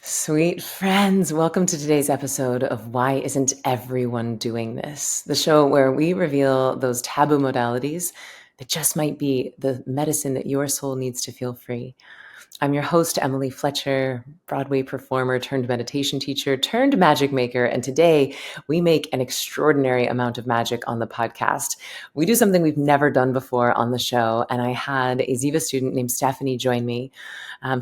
Sweet friends, welcome to today's episode of Why Isn't Everyone Doing This? The show where we reveal those taboo modalities that just might be the medicine that your soul needs to feel free. I'm your host, Emily Fletcher, Broadway performer turned meditation teacher turned magic maker. And today we make an extraordinary amount of magic on the podcast. We do something we've never done before on the show. And I had a Ziva student named Stephanie join me,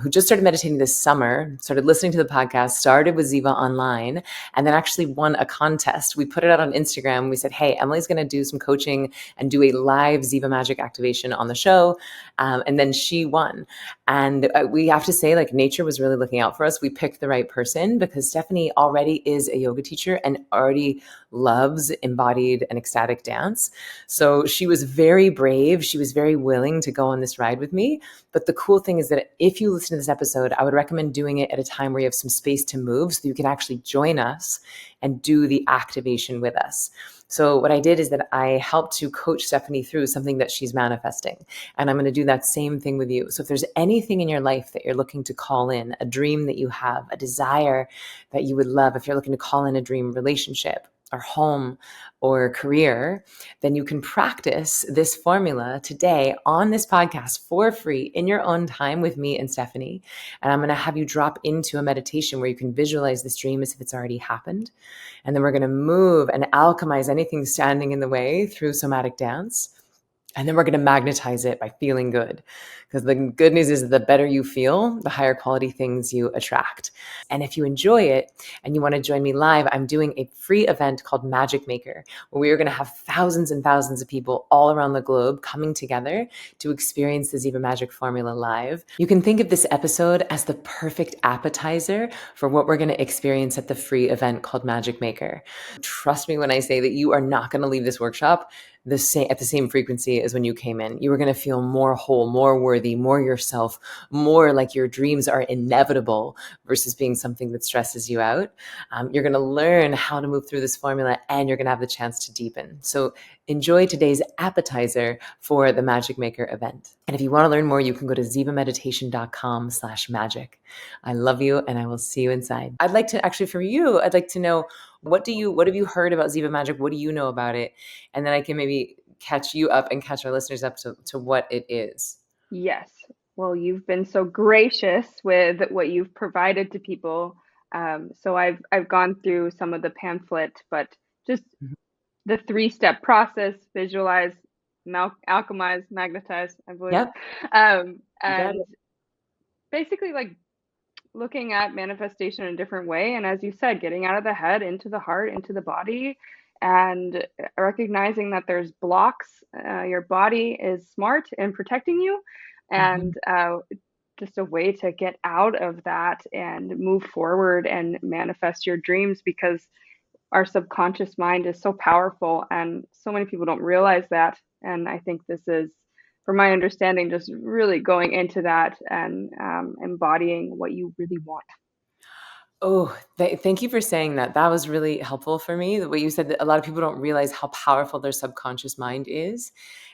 who just started meditating this summer, started listening to the podcast, started with Ziva online, and then actually won a contest. We put it out on Instagram. We said, hey, Emily's going to do some coaching and do a live Ziva Magic activation on the show. And then she won. And we have to say, like, nature was really looking out for us. We picked the right person because Stephanie already is a yoga teacher and already loves embodied and ecstatic dance. So she was very brave. She was very willing to go on this ride with me. But the cool thing is that if you listen to this episode, I would recommend doing it at a time where you have some space to move so you can actually join us and do the activation with us. So what I did is that I helped to coach Stephanie through something that she's manifesting. And I'm going to do that same thing with you. So if there's anything in your life that you're looking to call in, a dream that you have, a desire that you would love, if you're looking to call in a dream relationship or home or career, then you can practice this formula today on this podcast for free in your own time with me and Stephanie. And I'm going to have you drop into a meditation where you can visualize this dream as if it's already happened. And then we're going to move and alchemize anything standing in the way through somatic dance. And then we're going to magnetize it by feeling good. Because the good news is that the better you feel, the higher quality things you attract. And if you enjoy it and you want to join me live, I'm doing a free event called Magic Maker, where we are going to have thousands and thousands of people all around the globe coming together to experience the Ziva Magic formula live. You can think of this episode as the perfect appetizer for what we're going to experience at the free event called Magic Maker. Trust me when I say that you are not going to leave this workshop at the same frequency as when you came in. You are going to feel more whole, more worthy, more yourself, more like your dreams are inevitable versus being something that stresses you out. You're going to learn how to move through this formula and you're going to have the chance to deepen. So enjoy today's appetizer for the Magic Maker event. And if you want to learn more, you can go to zivameditation.com/magic. I love you and I will see you inside. I'd like to know, what have you heard about Ziva Magic? What do you know about it? And then I can maybe catch you up and catch our listeners up to what it is. Yes. Well, you've been so gracious with what you've provided to people. So I've gone through some of the pamphlet, but just the 3-step process: visualize, alchemize, magnetize, I believe. Yep. And basically, like, looking at manifestation in a different way. And as you said, getting out of the head into the heart, into the body, and recognizing that there's blocks. Your body is smart in protecting you, and just a way to get out of that and move forward and manifest your dreams, because our subconscious mind is so powerful and so many people don't realize that. And I think this is, from my understanding, just really going into that and embodying what you really want. Oh, thank you for saying that. That was really helpful for me. The way you said that a lot of people don't realize how powerful their subconscious mind is.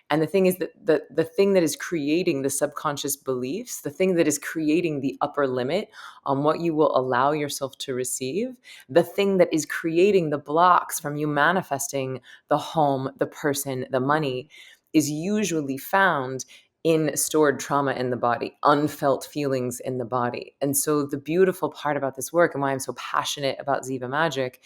And the thing is that the thing that is creating the subconscious beliefs, the thing that is creating the upper limit on what you will allow yourself to receive, the thing that is creating the blocks from you manifesting the home, the person, the money, is usually found in stored trauma in the body, unfelt feelings in the body. And so the beautiful part about this work and why I'm so passionate about Ziva Magic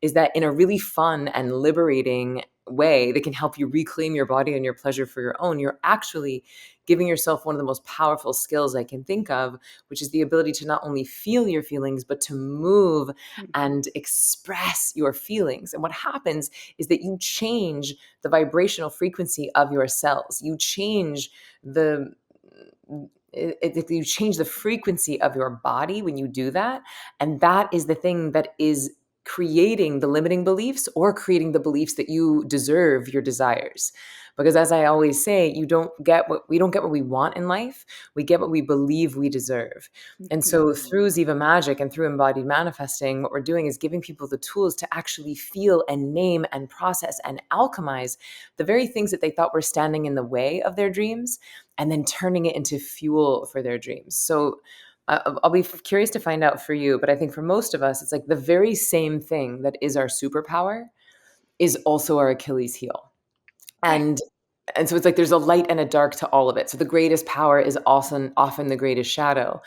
is that in a really fun and liberating way that can help you reclaim your body and your pleasure for your own, you're actually giving yourself one of the most powerful skills I can think of, which is the ability to not only feel your feelings, but to move and express your feelings. And what happens is that you change the vibrational frequency of your cells. You change you change the frequency of your body when you do that. And that is the thing that is creating the limiting beliefs or creating the beliefs that you deserve your desires. Because as I always say, we don't get what we want in life. We get what we believe we deserve. And so through Ziva Magic and through embodied manifesting, what we're doing is giving people the tools to actually feel and name and process and alchemize the very things that they thought were standing in the way of their dreams, and then turning it into fuel for their dreams. So I'll be curious to find out for you, but I think for most of us, it's like the very same thing that is our superpower is also our Achilles heel. Okay. And so it's like there's a light and a dark to all of it. So the greatest power is often the greatest shadow.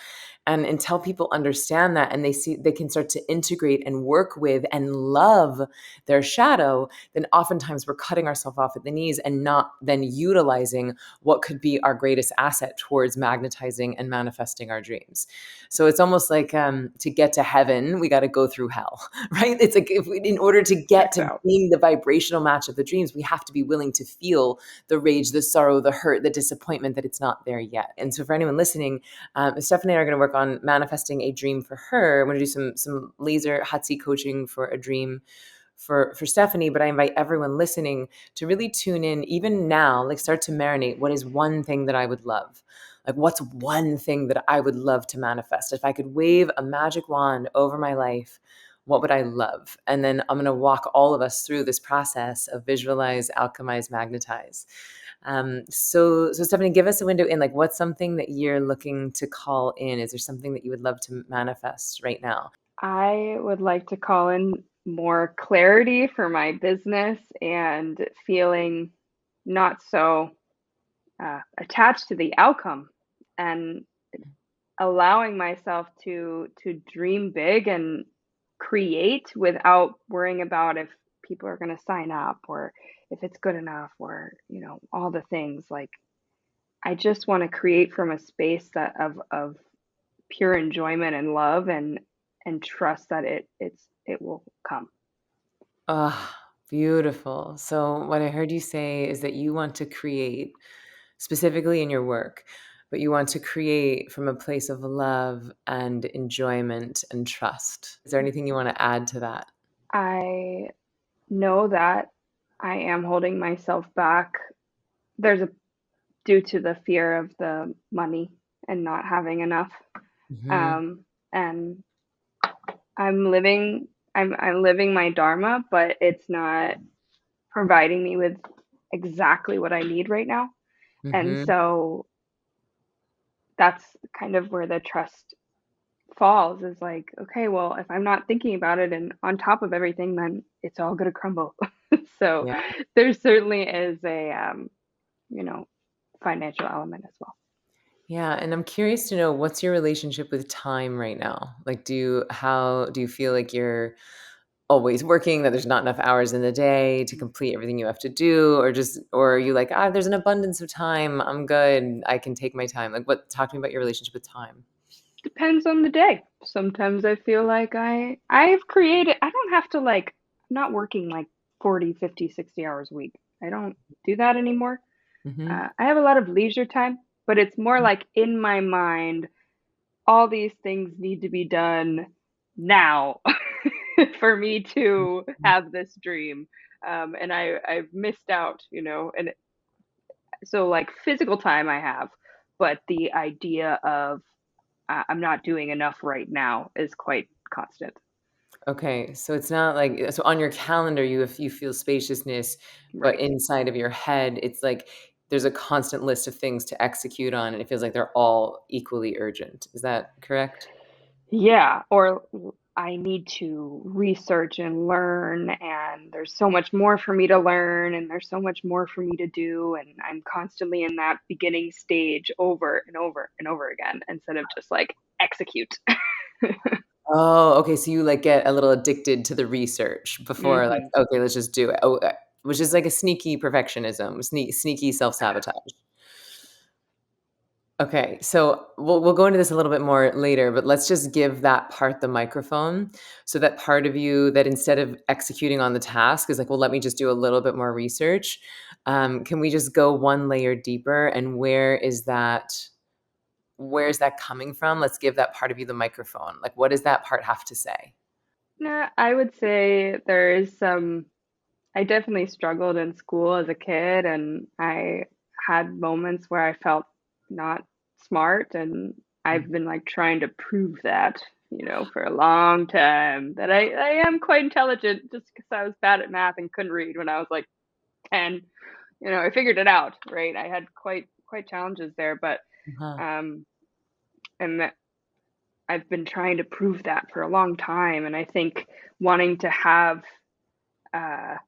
And until people understand that and they can start to integrate and work with and love their shadow, then oftentimes we're cutting ourselves off at the knees and not then utilizing what could be our greatest asset towards magnetizing and manifesting our dreams. So it's almost like to get to heaven, we got to go through hell, right? It's like in order to get Checks to out. being the vibrational match of the dreams, we have to be willing to feel the rage, the sorrow, the hurt, the disappointment that it's not there yet. And so for anyone listening, Stephanie and I are going to work on manifesting a dream for her. I'm going to do some laser hot seat coaching for a dream for Stephanie, but I invite everyone listening to really tune in even now, like start to marinate. What is one thing that I would love? Like what's one thing that I would love to manifest? If I could wave a magic wand over my life, what would I love? And then I'm going to walk all of us through this process of visualize, alchemize, magnetize. So Stephanie, give us a window in, like, what's something that you're looking to call in? Is there something that you would love to manifest right now? I would like to call in more clarity for my business and feeling not so attached to the outcome and allowing myself to dream big and create without worrying about if people are going to sign up or if it's good enough or all the things. Like I just want to create from a space that of pure enjoyment and love and trust that it will come. Oh, beautiful. So what I heard you say is that you want to create specifically in your work, but you want to create from a place of love and enjoyment and trust. Is there anything you want to add to that? I know that I am holding myself back. There's a due to the fear of the money and not having enough. Hmm. And I'm living my dharma, but it's not providing me with exactly what I need right now. And Hmm. so that's kind of where the trust falls is like, okay, well, if I'm not thinking about it and on top of everything, then it's all going to crumble. So Yeah. there certainly is a, you know, financial element as well. Yeah, and I'm curious to know what's your relationship with time right now? Like how do you feel like you're always working, that there's not enough hours in the day to complete everything you have to do, or are you like, there's an abundance of time. I'm good. I can take my time. Like talk to me about your relationship with time. Depends on the day. Sometimes I feel like I've created, I don't have to like, I'm not working like 40, 50, 60 hours a week. I don't do that anymore. Hmm. I have a lot of leisure time, but it's more like in my mind, all these things need to be done now for me to have this dream. And I've missed out, and so like physical time I have, but the idea of I'm not doing enough right now is quite constant. Okay, so it's not like so on your calendar you feel spaciousness, but Right. inside of your head it's like there's a constant list of things to execute on, and it feels like they're all equally urgent. Is that correct? Yeah. Or I need to research and learn, and there's so much more for me to learn, and there's so much more for me to do. And I'm constantly in that beginning stage over and over and over again instead of just like execute. Oh, okay, so you, like, get a little addicted to the research before, like, Hmm. "Okay, let's just do it." Oh, which is like a sneaky perfectionism, sneaky self-sabotage. Okay, so we'll go into this a little bit more later, but let's just give that part the microphone. So that part of you that instead of executing on the task is like, "Well, let me just do a little bit more research." Can we just go one layer deeper, and where's that coming from? Let's give that part of you the microphone. Like, what does that part have to say? Nah, I would say there is some. I definitely struggled in school as a kid, and I had moments where I felt not smart, and I've been like trying to prove that, for a long time that I am quite intelligent just because I was bad at math and couldn't read when I was like 10. I figured it out, right? I had quite challenges there, but Uh-huh. um and I've been trying to prove that for a long time. And I think wanting to have a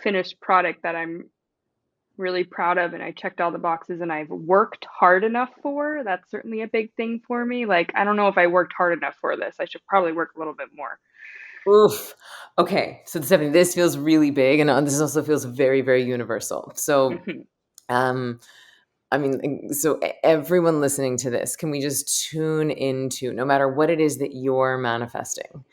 finished product that I'm really proud of and I checked all the boxes and I've worked hard enough for, that's certainly a big thing for me. Like, I don't know if I worked hard enough for this. I should probably work a little bit more. Oof. Okay. So Stephanie, this feels really big, and this also feels very, very universal. So, Mm-hmm. I mean, so everyone listening to this, can we just tune into, no matter what it is that you're manifesting,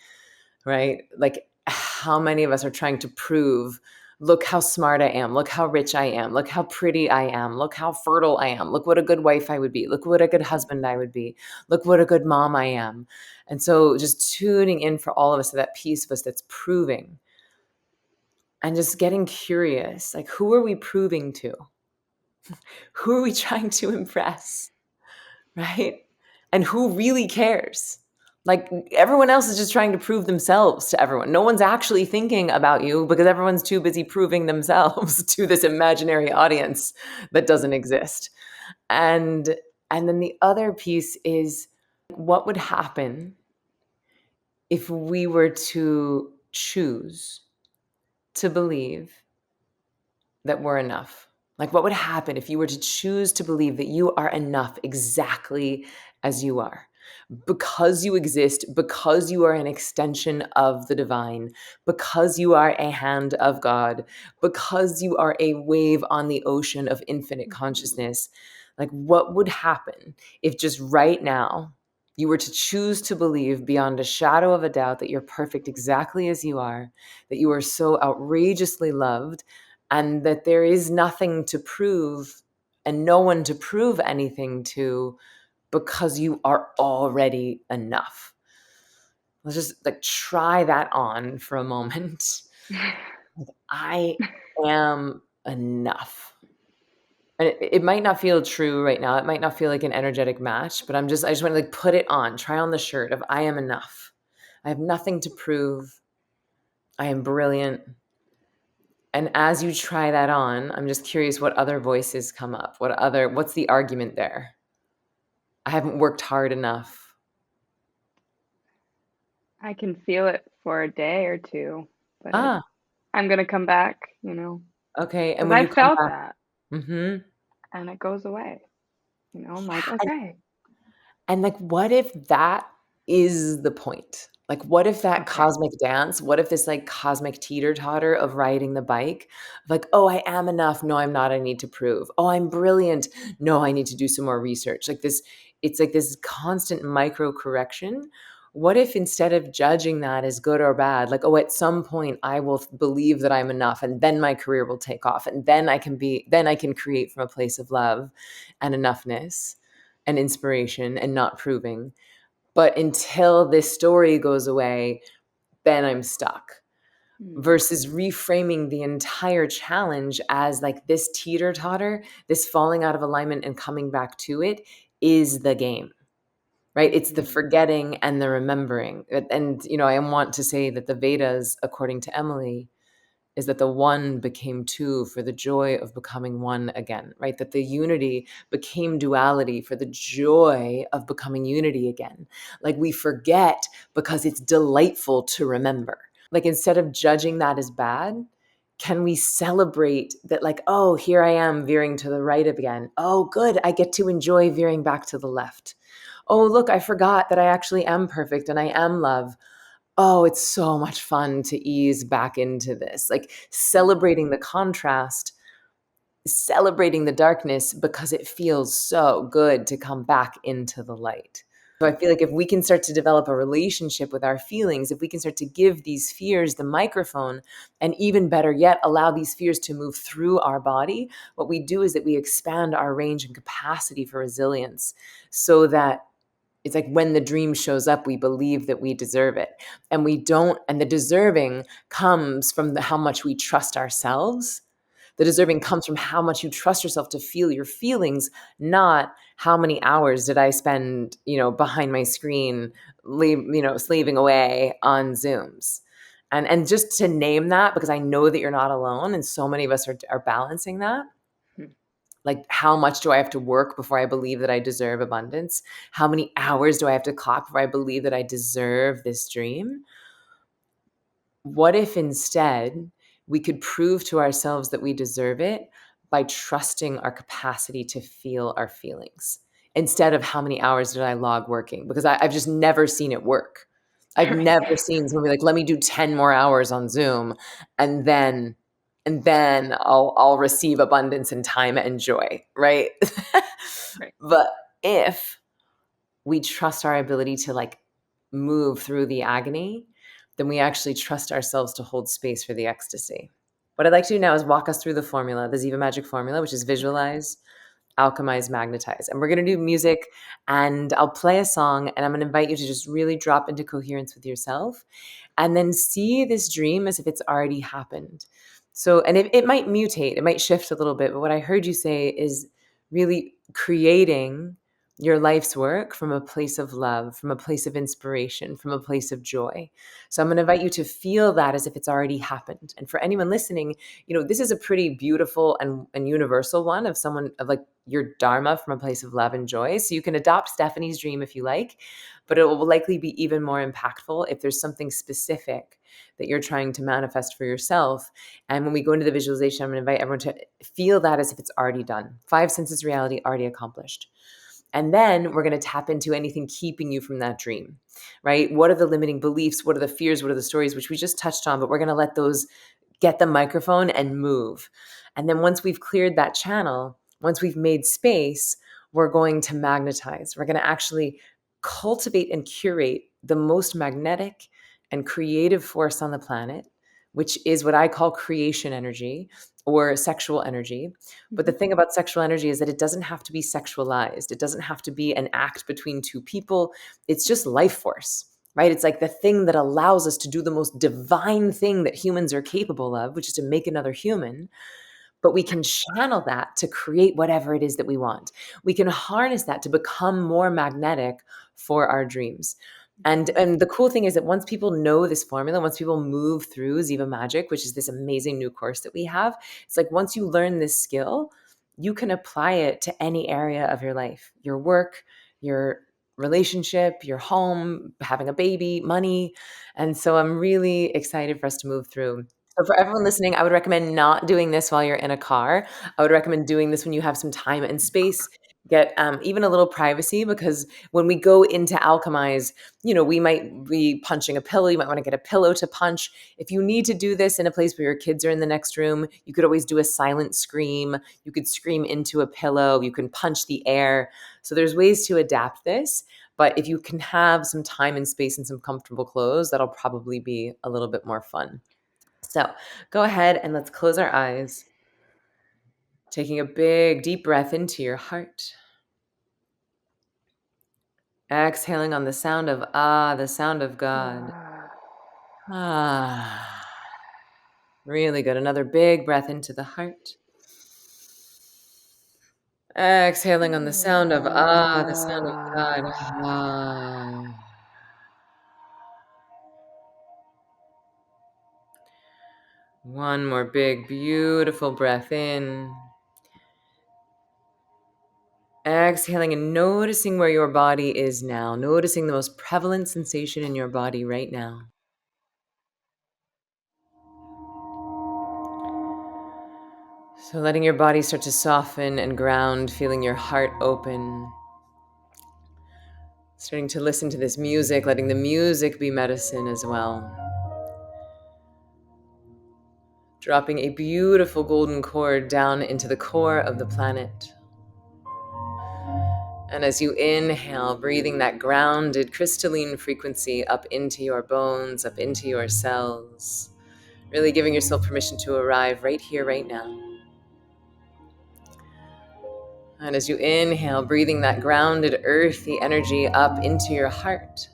right? Like, how many of us are trying to prove, look how smart I am, look how rich I am, look how pretty I am, look how fertile I am, look what a good wife I would be, look what a good husband I would be, look what a good mom I am. And so just tuning in for all of us, that piece of us that's proving, and just getting curious, like, who are we proving to? Who are we trying to impress? Right? And who really cares? Like, everyone else is just trying to prove themselves to everyone. No one's actually thinking about you because everyone's too busy proving themselves to this imaginary audience that doesn't exist. And then the other piece is, what would happen if we were to choose to believe that we're enough? Like, what would happen if you were to choose to believe that you are enough exactly as you are? Because you exist, because you are an extension of the divine, because you are a hand of God, because you are a wave on the ocean of infinite consciousness. Like, what would happen if just right now you were to choose to believe beyond a shadow of a doubt that you're perfect exactly as you are, that you are so outrageously loved, and that there is nothing to prove and no one to prove anything to, because you are already enough. Let's just like try that on for a moment. I am enough. And it might not feel true right now. It might not feel like an energetic match, but I just want to like put it on, try on the shirt of I am enough. I have nothing to prove. I am brilliant. And as you try that on, I'm just curious what other voices come up. What's the argument there? I haven't worked hard enough. I can feel it for a day or two, but Ah, I'm gonna come back, you know, okay. And because when I you come felt back, that mhm. and it goes away. You know, I'm like, And okay, like, what if that is the point? Like, what if that okay. cosmic dance, what if this, like, cosmic teeter-totter of riding the bike, like, "Oh, I am enough. No, I'm not. I need to prove. Oh, I'm brilliant. No, I need to do some more research." Like this, it's like this constant micro correction. What if instead of judging that as good or bad, like, "Oh, at some point I will believe that I'm enough, and then my career will take off, and then I can create from a place of love and enoughness and inspiration and not proving. But until this story goes away, then I'm stuck." Hmm. Versus reframing the entire challenge as like this teeter totter, this falling out of alignment and coming back to it is the game, right? It's the Mm-hmm. forgetting and the remembering. And, I want to say that the Vedas, according to Emily, is that the one became two for the joy of becoming one again, right? That the unity became duality for the joy of becoming unity again. Like, we forget because it's delightful to remember. Like, instead of judging that as bad, can we celebrate that, like, oh, here I am veering to the right again. Oh, good. I get to enjoy veering back to the left. Oh, look, I forgot that I actually am perfect and I am love. Oh, it's so much fun to ease back into this, like celebrating the contrast, celebrating the darkness because it feels so good to come back into the light. So I feel like if we can start to develop a relationship with our feelings, if we can start to give these fears the microphone, and even better yet, allow these fears to move through our body, what we do is that we expand our range and capacity for resilience, so that it's like when the dream shows up, we believe that we deserve it. And we don't, and the deserving comes from how much we trust ourselves. The deserving comes from how much you trust yourself to feel your feelings, not how many hours did I spend, behind my screen, slaving away on Zooms. And just to name that, because I know that you're not alone, and so many of us are balancing that. Like, how much do I have to work before I believe that I deserve abundance? How many hours do I have to clock before I believe that I deserve this dream? What if instead we could prove to ourselves that we deserve it by trusting our capacity to feel our feelings instead of how many hours did I log working? Because I've just never seen it work. I've Right. never seen someone be like, let me do 10 more hours on Zoom and then I'll receive abundance and time and joy, right? Right. But if we trust our ability to like move through the agony, then we actually trust ourselves to hold space for the ecstasy. What I'd like to do now is walk us through the formula, the Ziva Magic formula, which is Okay. visualize, alchemize, magnetize. And we're going to do music and I'll play a song and I'm going to invite you to just really drop into coherence with yourself and then see this dream as if it's already happened. So, and it might mutate, it might shift a little bit, but what I heard you say is really creating your life's work from a place of love, from a place of inspiration, from a place of joy. So I'm going to invite you to feel that as if it's already happened. And for anyone listening, this is a pretty beautiful and universal one of someone of like your dharma from a place of love and joy. So you can adopt Stephanie's dream if you like, but it will likely be even more impactful if there's something specific that you're trying to manifest for yourself. And when we go into the visualization, I'm going to invite everyone to feel that as if it's already done. 5 senses reality already accomplished. And then we're going to tap into anything keeping you from that dream, right? What are the limiting beliefs? What are the fears? What are the stories, which we just touched on, but we're going to let those get the microphone and move. And then once we've cleared that channel, once we've made space, we're going to magnetize. We're going to actually cultivate and curate the most magnetic and creative force on the planet, which is what I call creation energy or sexual energy. But the Mhm. thing about sexual energy is that it doesn't have to be sexualized. It doesn't have to be an act between two people. It's just life force, right? It's like the thing that allows us to do the most divine thing that humans are capable of, which is to make another human. But we can channel that to create whatever it is that we want. We can harness that to become more magnetic for our dreams. And the cool thing is that once people know this formula, once people move through Ziva Magic, which is this amazing new course that we have, it's like once you learn this skill, you can apply it to any area of your life, your work, your relationship, your home, having a baby, money. And so I'm really excited for us to move through. So for everyone listening, I would recommend not doing this while you're in a car. I would recommend doing this when you have some time and space. Get even a little privacy, because when we go into Alchemize, we might be punching a pillow. You might want to get a pillow to punch. If you need to do this in a place where your kids are in the next room, you could always do a silent scream. You could scream into a pillow. You can punch the air. So there's ways to adapt this. But if you can have some time and space and some comfortable clothes, that'll probably be a little bit more fun. So go ahead and let's close our eyes, taking a big deep breath into your heart. Exhaling on the sound of ah, the sound of God. Ah, really good. Another big breath into the heart. Exhaling on the sound of ah, the sound of God. Ah. One more big, beautiful breath in. Exhaling and noticing where your body is now, noticing the most prevalent sensation in your body right now. So letting your body start to soften and ground, feeling your heart open. Starting to listen to this music, letting the music be medicine as well. Dropping a beautiful golden cord down into the core of the planet. And as you inhale, breathing that grounded crystalline frequency up into your bones, up into your cells. Really giving yourself permission to arrive right here, right now. And as you inhale, breathing that grounded, earthy energy up into your heart,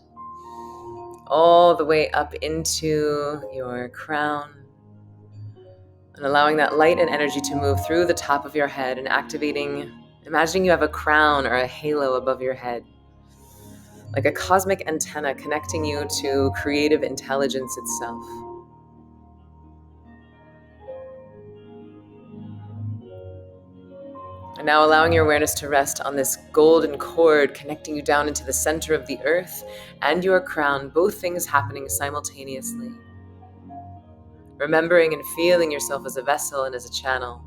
all the way up into your crown, and allowing that light and energy to move through the top of your head and activating, imagining you have a crown or a halo above your head, like a cosmic antenna connecting you to creative intelligence itself. And now allowing your awareness to rest on this golden cord connecting you down into the center of the earth and your crown, both things happening simultaneously. Remembering and feeling yourself as a vessel and as a channel.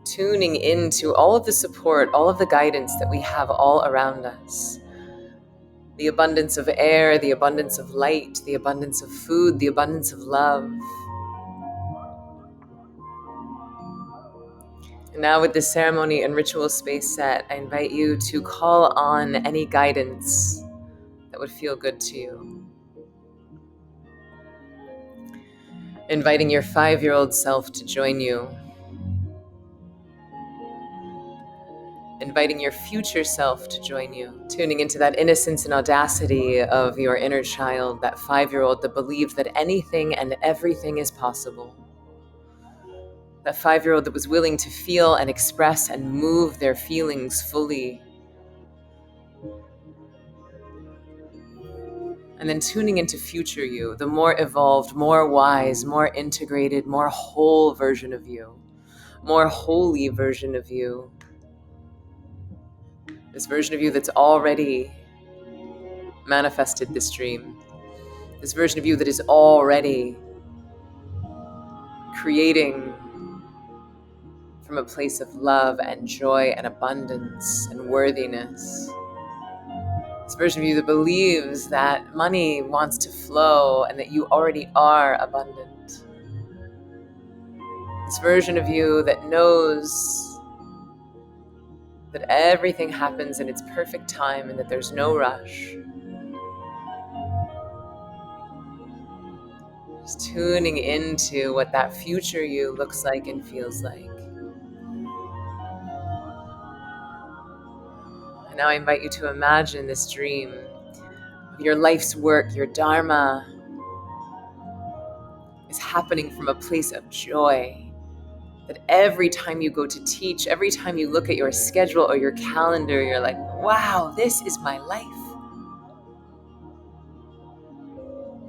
Tuning into all of the support, all of the guidance that we have all around us. The abundance of air, the abundance of light, the abundance of food, the abundance of love. And now with this ceremony and ritual space set, I invite you to call on any guidance that would feel good to you. Inviting your 5-year-old self to join you. Inviting your future self to join you. Tuning into that innocence and audacity of your inner child, that 5-year-old that believed that anything and everything is possible. That 5-year-old that was willing to feel and express and move their feelings fully. And then tuning into future you, the more evolved, more wise, more integrated, more whole version of you, more holy version of you. This version of you that's already manifested this dream. This version of you that is already creating from a place of love and joy and abundance and worthiness. This version of you that believes that money wants to flow and that you already are abundant. This version of you that knows that everything happens in its perfect time and that there's no rush. Just tuning into what that future you looks like and feels like. And now I invite you to imagine this dream of your life's work, your dharma is happening from a place of joy. That every time you go to teach, every time you look at your schedule or your calendar, you're like, wow, this is my life.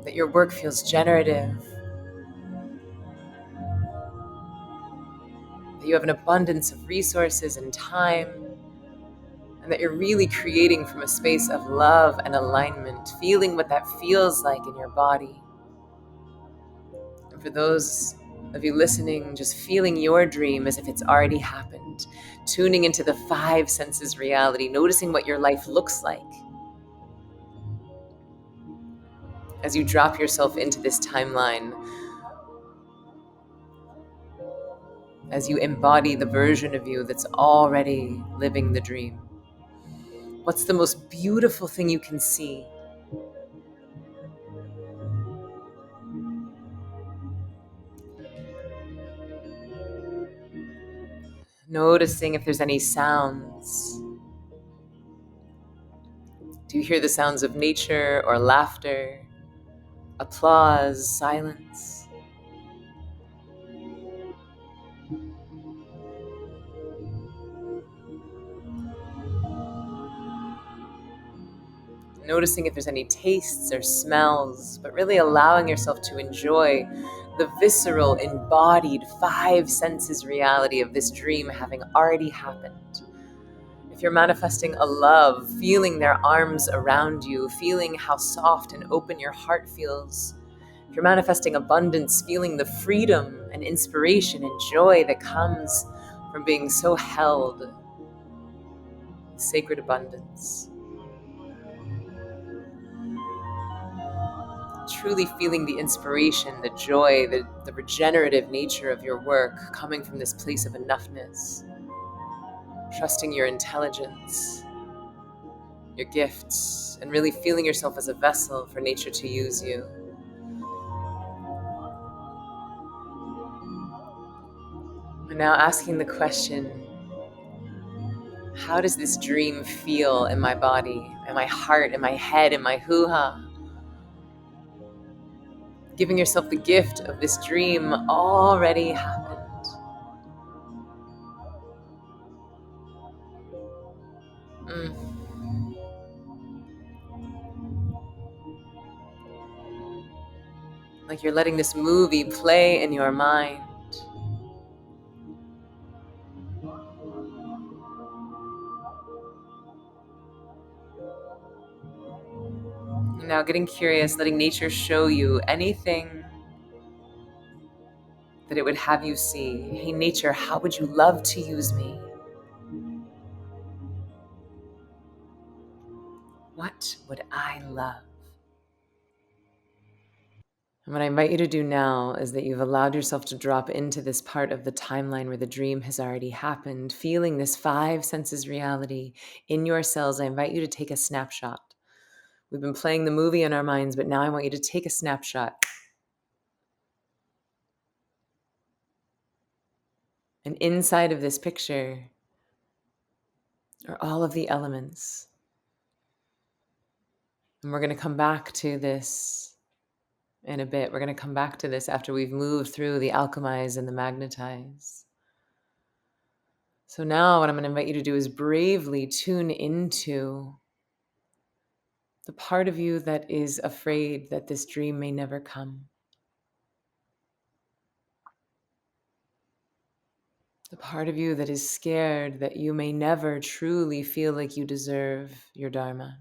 That your work feels generative. That you have an abundance of resources and time. And that you're really creating from a space of love and alignment, feeling what that feels like in your body. And for those of you listening, just feeling your dream as if it's already happened, tuning into the 5 senses reality, noticing what your life looks like as you drop yourself into this timeline, as you embody the version of you that's already living the dream. What's the most beautiful thing you can see? Noticing if there's any sounds. Do you hear the sounds of nature or laughter, applause, silence? Noticing if there's any tastes or smells, but really allowing yourself to enjoy the visceral, embodied 5 senses reality of this dream having already happened. If you're manifesting a love, feeling their arms around you, feeling how soft and open your heart feels. If you're manifesting abundance, feeling the freedom and inspiration and joy that comes from being so held in sacred abundance. Truly feeling the inspiration, the joy, the regenerative nature of your work coming from this place of enoughness. Trusting your intelligence, your gifts, and really feeling yourself as a vessel for nature to use you. And now asking the question, how does this dream feel in my body, in my heart, in my head, in my hoo-ha? Giving yourself the gift of this dream already happened. Like you're letting this movie play in your mind. getting curious, letting nature show you anything that it would have you see. Hey, nature, how would you love to use me? What would I love? And what I invite you to do now is that you've allowed yourself to drop into this part of the timeline where the dream has already happened, feeling this five senses reality in your cells. I invite you to take a snapshot. We've been playing the movie in our minds, but now I want you to take a snapshot. And inside of this picture are all of the elements. And we're going to come back to this in a bit. We're going to come back to this after we've moved through the alchemize and the magnetize. So now what I'm going to invite you to do is bravely tune into the part of you that is afraid that this dream may never come. The part of you that is scared that you may never truly feel like you deserve your dharma.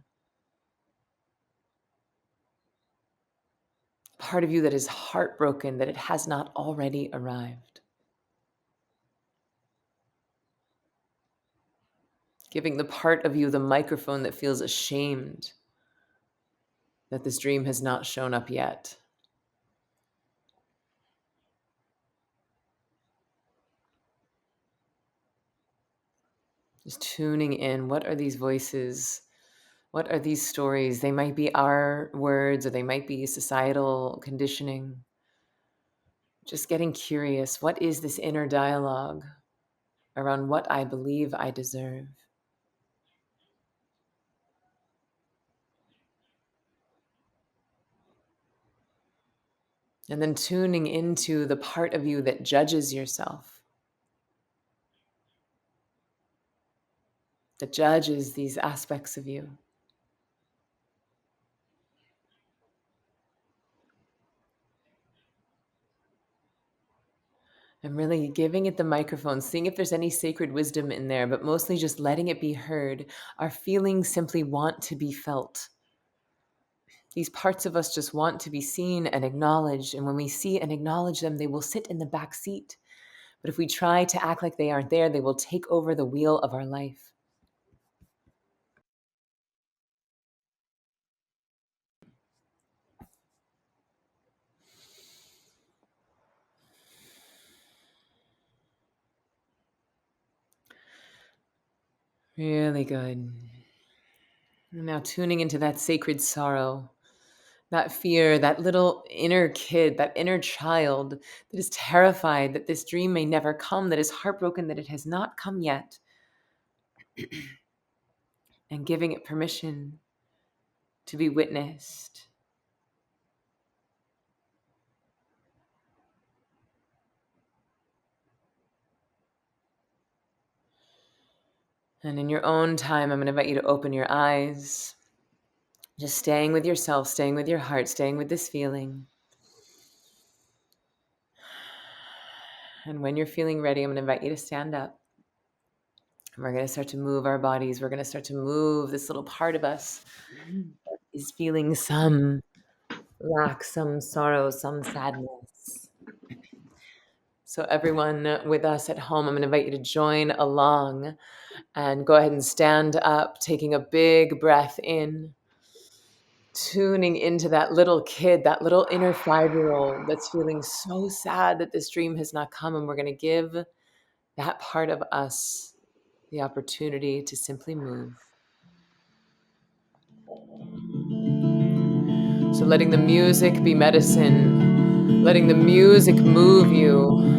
Part of you that is heartbroken that it has not already arrived. Giving the part of you the microphone that feels ashamed that this dream has not shown up yet. Just tuning in. What are these voices? What are these stories? They might be our words or they might be societal conditioning. Just getting curious. What is this inner dialogue around what I believe I deserve? And then tuning into the part of you that judges yourself, that judges these aspects of you. And really giving it the microphone, seeing if there's any sacred wisdom in there, but mostly just letting it be heard. Our feelings simply want to be felt. These parts of us just want to be seen and acknowledged. And when we see and acknowledge them, they will sit in the back seat. But if we try to act like they aren't there, they will take over the wheel of our life. Really good. Now tuning into that sacred sorrow, that fear, that little inner kid, that inner child that is terrified that this dream may never come, that is heartbroken that it has not come yet, and giving it permission to be witnessed. And in your own time, I'm going to invite you to open your eyes, just staying with yourself, staying with your heart, staying with this feeling. And when you're feeling ready, I'm going to invite you to stand up. And we're going to start to move our bodies. We're going to start to move this little part of us that is feeling some lack, some sorrow, some sadness. So everyone with us at home, I'm going to invite you to join along and go ahead and stand up, taking a big breath in, tuning into that little kid, that little inner 5-year-old that's feeling so sad that this dream has not come. And we're going to give that part of us the opportunity to simply move. So letting the music be medicine, letting the music move you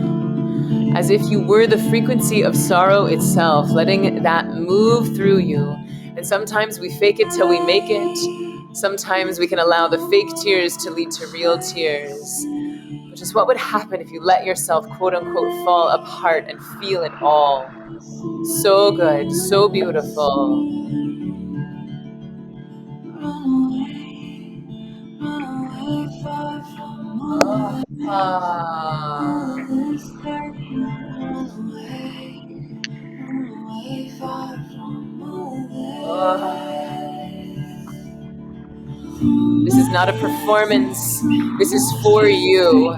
as if you were the frequency of sorrow itself, letting that move through you. And sometimes we fake it till we make it. Sometimes we can allow the fake tears to lead to real tears. Which is what would happen if you let yourself, quote unquote, fall apart and feel it all. So good, so beautiful. This is not a performance. This is for you.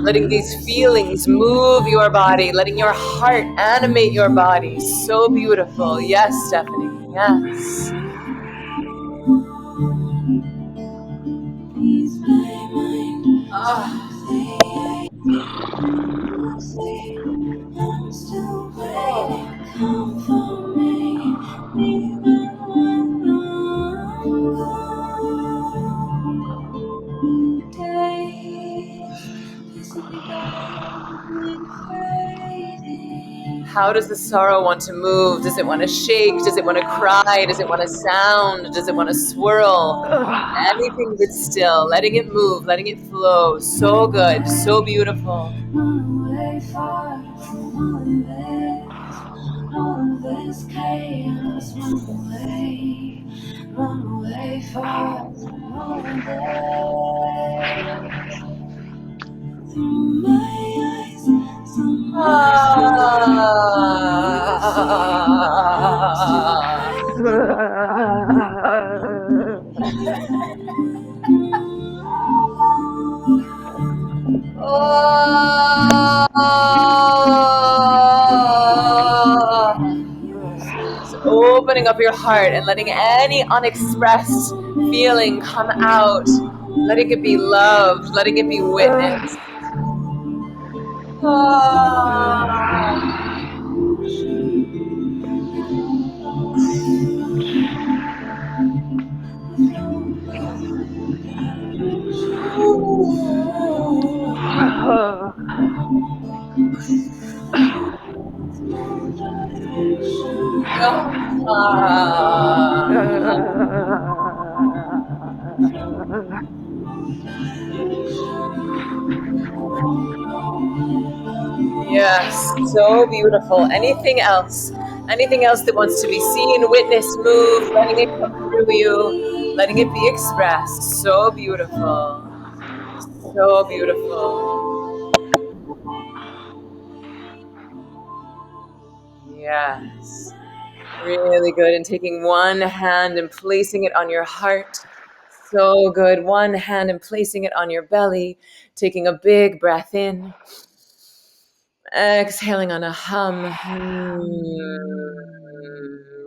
Letting these feelings move your body, letting your heart animate your body. So beautiful. Yes, Stephanie. Yes. Ah. How does the sorrow want to move? Does it want to shake? Does it want to cry? Does it want to sound? Does it want to swirl? Anything but still, letting it move, letting it flow. So good, so beautiful. All of this chaos, run away far from all of this. Through my eyes, opening up your heart and letting any unexpressed feeling come out, letting it be loved, letting it be witnessed. Yes, so beautiful. Anything else? Anything else that wants to be seen, witnessed, moved, letting it come through you, letting it be expressed. So beautiful. So beautiful. Yes. Really good. And taking one hand and placing it on your heart. So good. One hand and placing it on your belly. Taking a big breath in. Exhaling on a hum.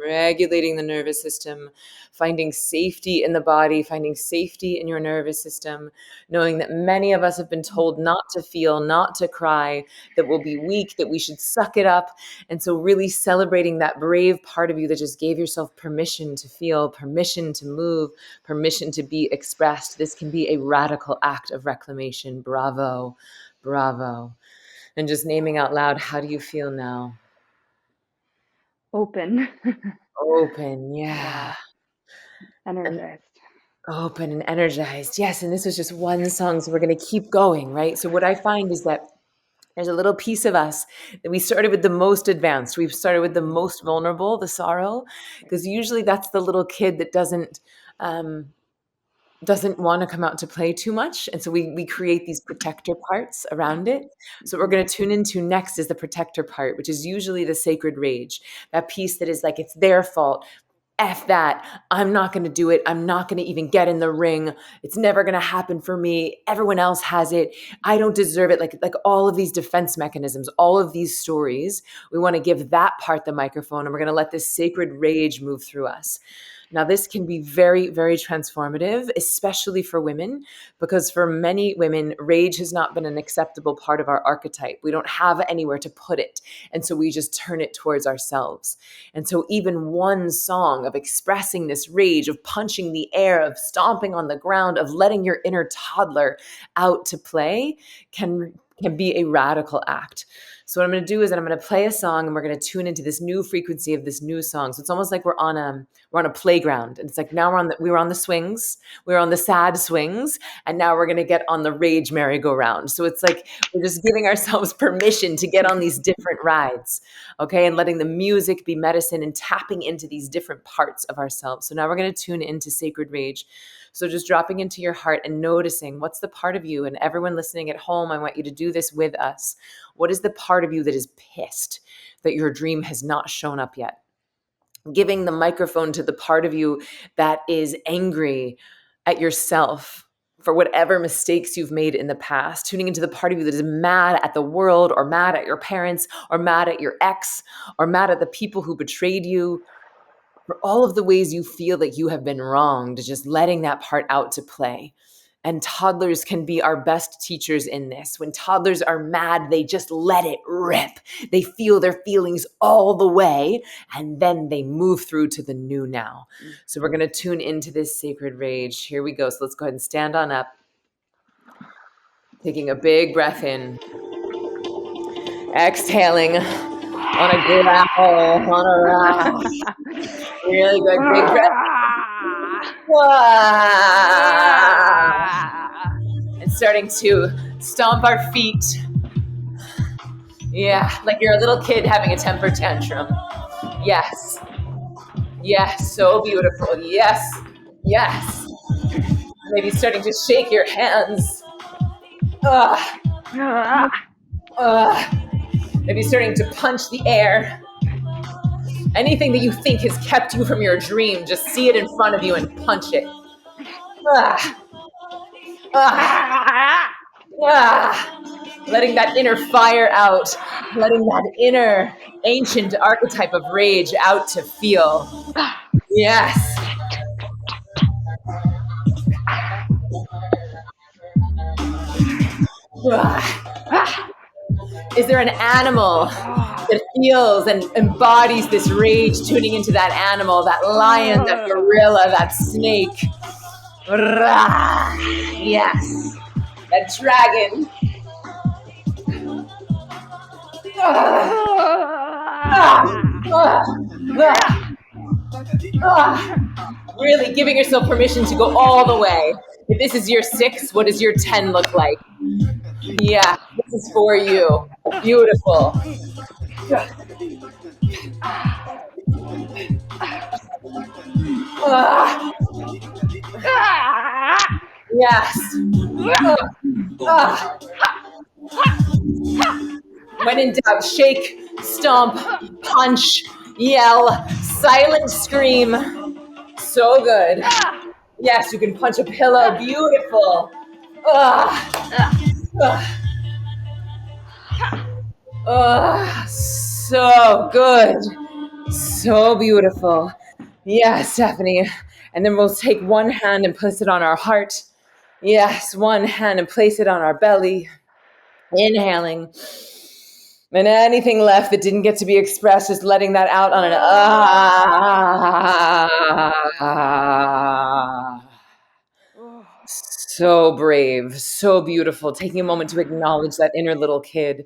Regulating the nervous system, finding safety in the body, finding safety in your nervous system, knowing that many of us have been told not to feel, not to cry, that we'll be weak, that we should suck it up. And so really celebrating that brave part of you that just gave yourself permission to feel, permission to move, permission to be expressed. This can be a radical act of reclamation. Bravo, bravo. And just naming out loud, how do you feel now? Open. Open, yeah. Energized. Open and energized. Yes. And this was just one song. So we're going to keep going, right? So what I find is that there's a little piece of us that we started with the most advanced. We've started with the most vulnerable, the sorrow, because usually that's the little kid that doesn't want to come out to play too much. And so we create these protector parts around it. So what we're going to tune into next is the protector part, which is usually the sacred rage, that piece that is like, it's their fault. F that. I'm not going to do it. I'm not going to even get in the ring. It's never going to happen for me. Everyone else has it. I don't deserve it. Like all of these defense mechanisms, all of these stories, we want to give that part the microphone, and we're going to let this sacred rage move through us. Now, this can be very, very transformative, especially for women, because for many women, rage has not been an acceptable part of our archetype. We don't have anywhere to put it. And so we just turn it towards ourselves. And so even one song of expressing this rage, of punching the air, of stomping on the ground, of letting your inner toddler out to play can be a radical act. So what I'm going to do is that I'm going to play a song, and we're going to tune into this new frequency of this new song. So it's almost like we're on a playground, and it's like now we were on the swings, we were on the sad swings, and now we're going to get on the rage merry-go-round. So it's like we're just giving ourselves permission to get on these different rides, okay, and letting the music be medicine and tapping into these different parts of ourselves. So now we're going to tune into sacred rage. So just dropping into your heart and noticing what's the part of you, and everyone listening at home, I want you to do this with us. What is the part of you that is pissed that your dream has not shown up yet? Giving the microphone to the part of you that is angry at yourself for whatever mistakes you've made in the past, tuning into the part of you that is mad at the world or mad at your parents or mad at your ex or mad at the people who betrayed you, for all of the ways you feel that you have been wronged, just letting that part out to play. And toddlers can be our best teachers in this. When toddlers are mad, they just let it rip. They feel their feelings all the way, and then they move through to the new now. So we're going to tune into this sacred rage. Here we go. So let's go ahead and stand on up. Taking a big breath in. Exhaling on a growl, on a round. Really good. Big breath. And starting to stomp our feet. Yeah, like you're a little kid having a temper tantrum. Yes. Yes, so beautiful. Yes. Yes. Maybe starting to shake your hands. Maybe starting to punch the air. Anything that you think has kept you from your dream, just see it in front of you and punch it. Letting that inner fire out, letting that inner ancient archetype of rage out to feel. Yes. Is there an animal that feels and embodies this rage, tuning into that animal, that lion, that gorilla, that snake? Yes. That dragon. Really giving yourself permission to go all the way. If this is your 6, what does your 10 look like? Yeah, this is for you. Beautiful. Yes. When in doubt, shake, stomp, punch, yell, silent scream. So good. Yes, you can punch a pillow. Beautiful. So good. So beautiful. Yes, Stephanie. And then we'll take one hand and place it on our heart. Yes, one hand and place it on our belly. Inhaling. And anything left that didn't get to be expressed, just letting that out on an So brave, so beautiful. Taking a moment to acknowledge that inner little kid,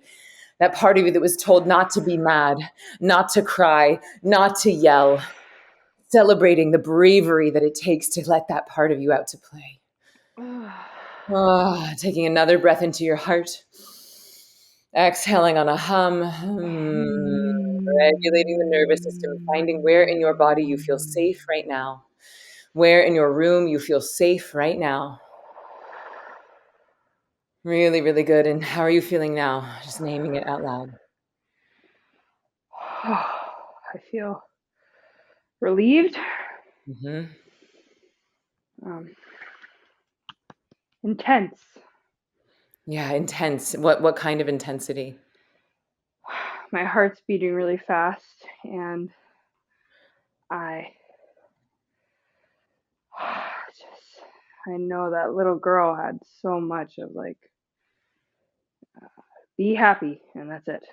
that part of you that was told not to be mad, not to cry, not to yell. Celebrating the bravery that it takes to let that part of you out to play. Taking another breath into your heart. Exhaling on a hum. Regulating the nervous system. Finding where in your body you feel safe right now. Where in your room you feel safe right now. Really, really good. And how are you feeling now? Just naming it out loud. I feel relieved. Intense. Yeah, intense. What kind of intensity? My heart's beating really fast, and I know that little girl had so much of like, be happy, and that's it.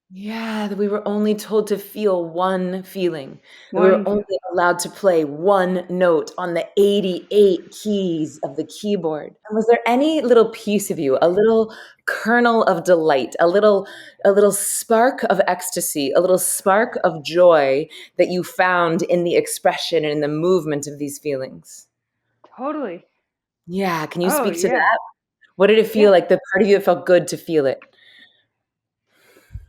Yeah, that we were only told to feel one feeling. That we were only allowed to play one note on the 88 keys of the keyboard. And was there any little piece of you, a little kernel of delight, a little spark of ecstasy, a little spark of joy that you found in the expression and in the movement of these feelings? Totally. Yeah, can you speak to that? What did it feel like, the part of you that felt good to feel it?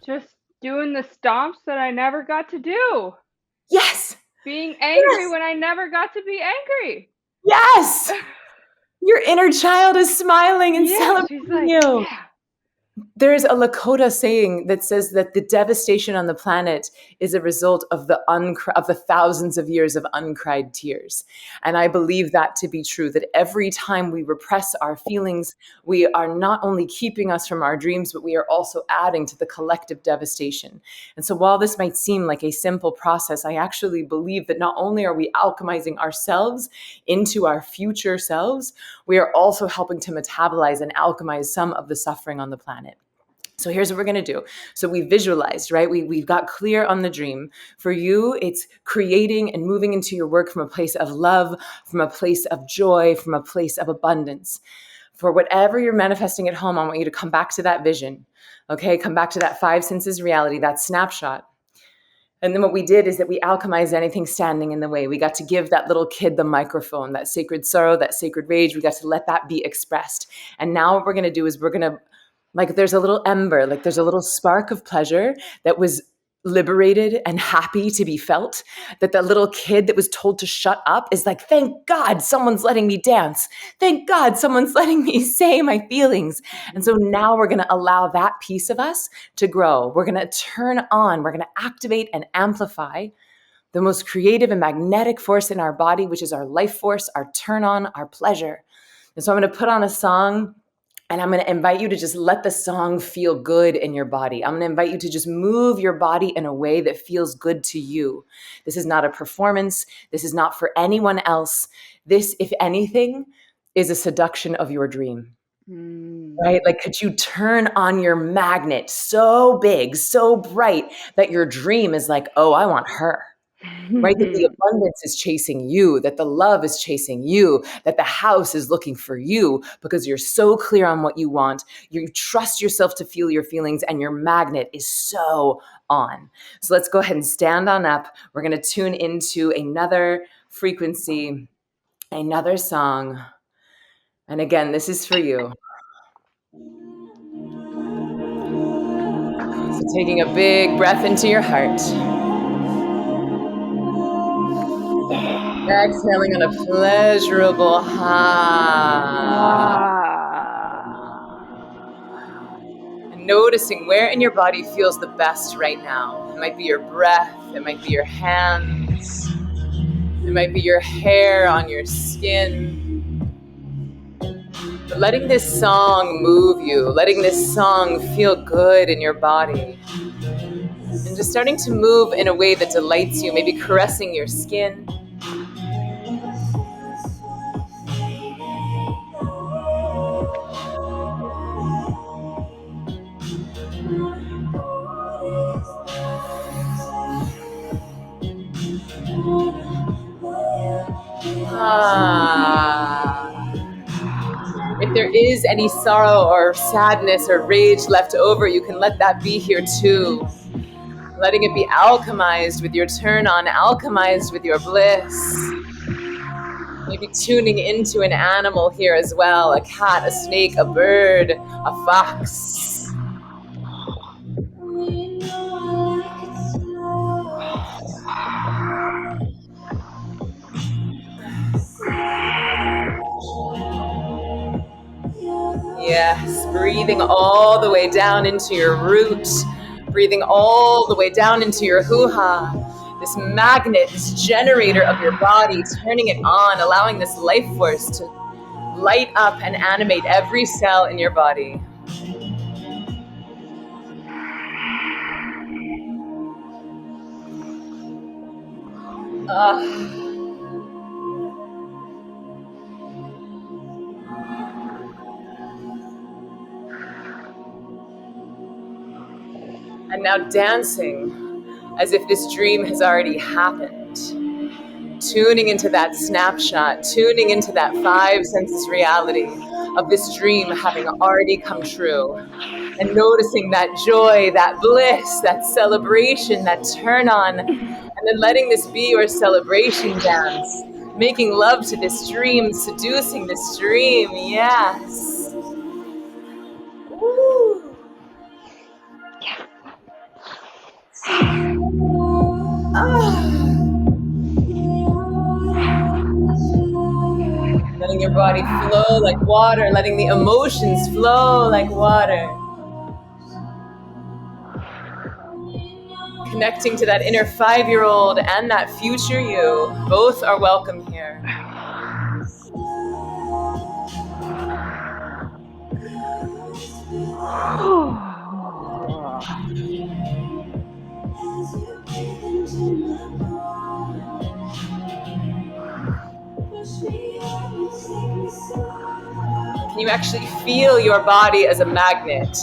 Just doing the stomps that I never got to do. Yes. Being angry when I never got to be angry. Yes. Your inner child is smiling and celebrating you. There's a Lakota saying that says that the devastation on the planet is a result of the thousands of years of uncried tears. And I believe that to be true, that every time we repress our feelings, we are not only keeping us from our dreams, but we are also adding to the collective devastation. And so while this might seem like a simple process, I actually believe that not only are we alchemizing ourselves into our future selves, we are also helping to metabolize and alchemize some of the suffering on the planet. So here's what we're going to do. So we visualized, right? We've got clear on the dream. For you, it's creating and moving into your work from a place of love, from a place of joy, from a place of abundance. For whatever you're manifesting at home, I want you to come back to that vision. Okay, come back to that five senses reality, that snapshot. And then what we did is that we alchemized anything standing in the way. We got to give that little kid the microphone, that sacred sorrow, that sacred rage. We got to let that be expressed. And now what we're going to do is we're going to, like, there's a little ember, like there's a little spark of pleasure that was liberated and happy to be felt, that the little kid that was told to shut up is like, thank God someone's letting me dance. Thank God someone's letting me say my feelings. And so now we're going to allow that piece of us to grow. We're going to turn on, we're going to activate and amplify the most creative and magnetic force in our body, which is our life force, our turn on, our pleasure. And so I'm going to put on a song. And I'm going to invite you to just let the song feel good in your body. I'm going to invite you to just move your body in a way that feels good to you. This is not a performance. This is not for anyone else. This, if anything, is a seduction of your dream. Right? Like, could you turn on your magnet so big, so bright that your dream is like, oh, I want her. Right? That the abundance is chasing you, that the love is chasing you, that the house is looking for you because you're so clear on what you want. You trust yourself to feel your feelings and your magnet is so on. So let's go ahead and stand on up. We're going to tune into another frequency, another song. And again, this is for you. So taking a big breath into your heart. Exhaling on a pleasurable and noticing where in your body feels the best right now. It might be your breath, it might be your hands, it might be your hair on your skin. But letting this song move you, letting this song feel good in your body. And just starting to move in a way that delights you, maybe caressing your skin. If there is any sorrow or sadness or rage left over, you can let that be here too. Letting it be alchemized with your turn on, alchemized with your bliss. Maybe tuning into an animal here as well, a cat, a snake, a bird, a fox. Yes, breathing all the way down into your root, breathing all the way down into your hoo-ha. This magnet, this generator of your body, turning it on, allowing this life force to light up and animate every cell in your body. And now dancing as if this dream has already happened. Tuning into that snapshot, tuning into that five senses reality of this dream having already come true. And noticing that joy, that bliss, that celebration, that turn on. And then letting this be your celebration dance. Making love to this dream, seducing this dream, yes. Woo. Letting your body flow like water, letting the emotions flow like water. Connecting to that inner 5-year-old and that future you. Both are welcome here. Can you actually feel your body as a magnet?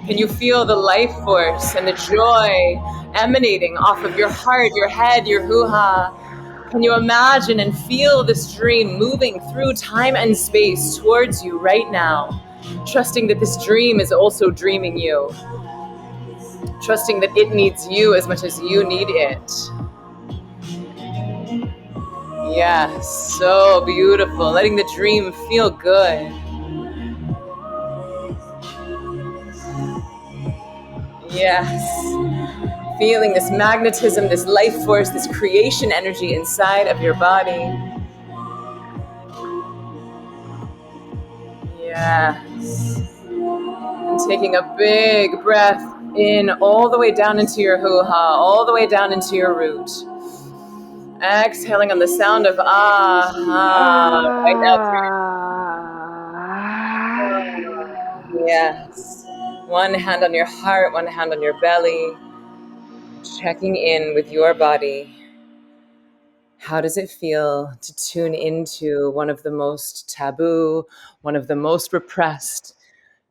Can you feel the life force and the joy emanating off of your heart, your head, your hoo-ha? Can you imagine and feel this dream moving through time and space towards you right now? Trusting that this dream is also dreaming you. Trusting that it needs you as much as you need it. Yes, so beautiful. Letting the dream feel good. Yes. Feeling this magnetism, this life force, this creation energy inside of your body. Yes. And taking a big breath in all the way down into your hoo-ha, all the way down into your root. Exhaling on the sound of right now through. Yes. One hand on your heart, one hand on your belly. Checking in with your body. How does it feel to tune into one of the most taboo, one of the most repressed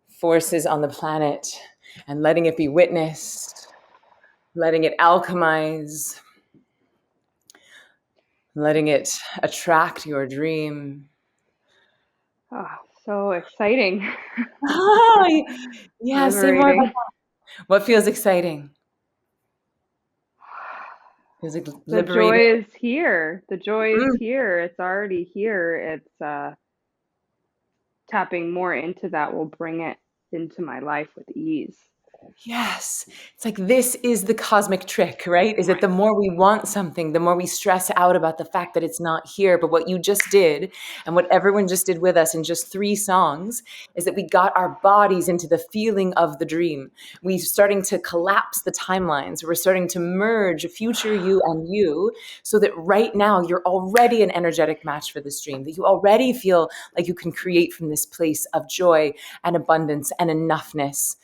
forces on the planet, and letting it be witnessed, letting it alchemize, letting it attract your dream? Oh, so exciting. Yeah, say more about Liberating. that. What feels exciting? Feels like The liberating. joy is here. The joy is here. It's already here. It's tapping more into that will bring it into my life with ease. Yes. It's like this is the cosmic trick, right? Is that the more we want something, the more we stress out about the fact that it's not here. But what you just did, and what everyone just did with us in just 3 songs, is that we got our bodies into the feeling of the dream. We're starting to collapse the timelines. We're starting to merge future you and you, so that right now you're already an energetic match for this dream, that you already feel like you can create from this place of joy and abundance and enoughness.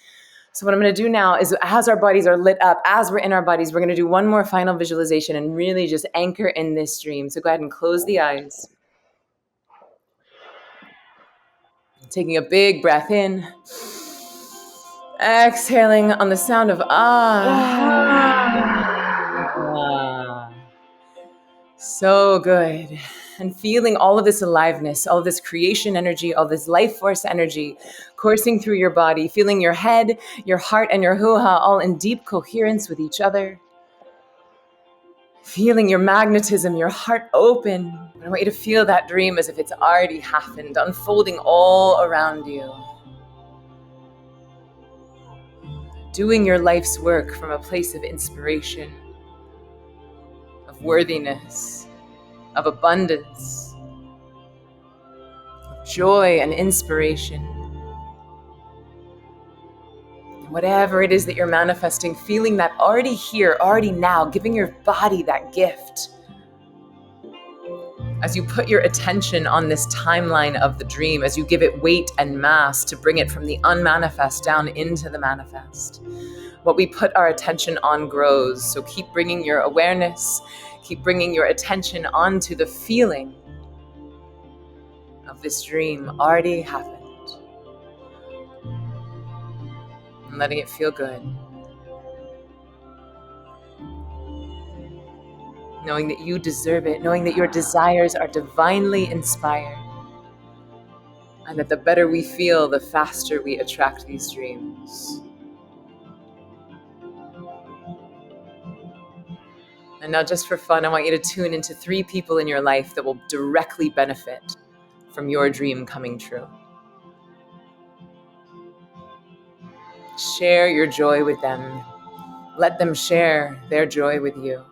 So what I'm going to do now is, as our bodies are lit up, as we're in our bodies, we're going to do one more final visualization and really just anchor in this dream. So go ahead and close the eyes. Taking a big breath in. Exhaling on the sound of So good. And feeling all of this aliveness, all of this creation energy, all this life force energy coursing through your body, feeling your head, your heart, and your hoo-ha all in deep coherence with each other. Feeling your magnetism, your heart open. I want you to feel that dream as if it's already happened, unfolding all around you. Doing your life's work from a place of inspiration, of worthiness, of abundance, of joy and inspiration. Whatever it is that you're manifesting, feeling that already here, already now, giving your body that gift. As you put your attention on this timeline of the dream, as you give it weight and mass to bring it from the unmanifest down into the manifest, what we put our attention on grows. So keep bringing your awareness, keep bringing your attention onto the feeling of this dream already happened. And letting it feel good. Knowing that you deserve it, knowing that your desires are divinely inspired. And that the better we feel, the faster we attract these dreams. And now, just for fun, I want you to tune into 3 people in your life that will directly benefit from your dream coming true. Share your joy with them. Let them share their joy with you.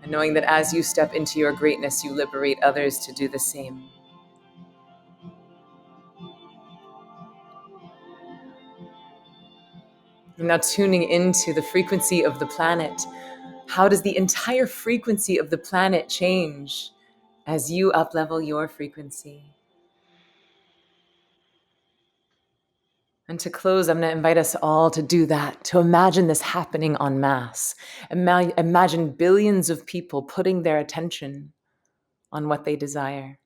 And knowing that as you step into your greatness, you liberate others to do the same. Now tuning into the frequency of the planet. How does the entire frequency of the planet change as you up-level your frequency? And to close, I'm going to invite us all to do that, to imagine this happening en masse. Imagine billions of people putting their attention on what they desire.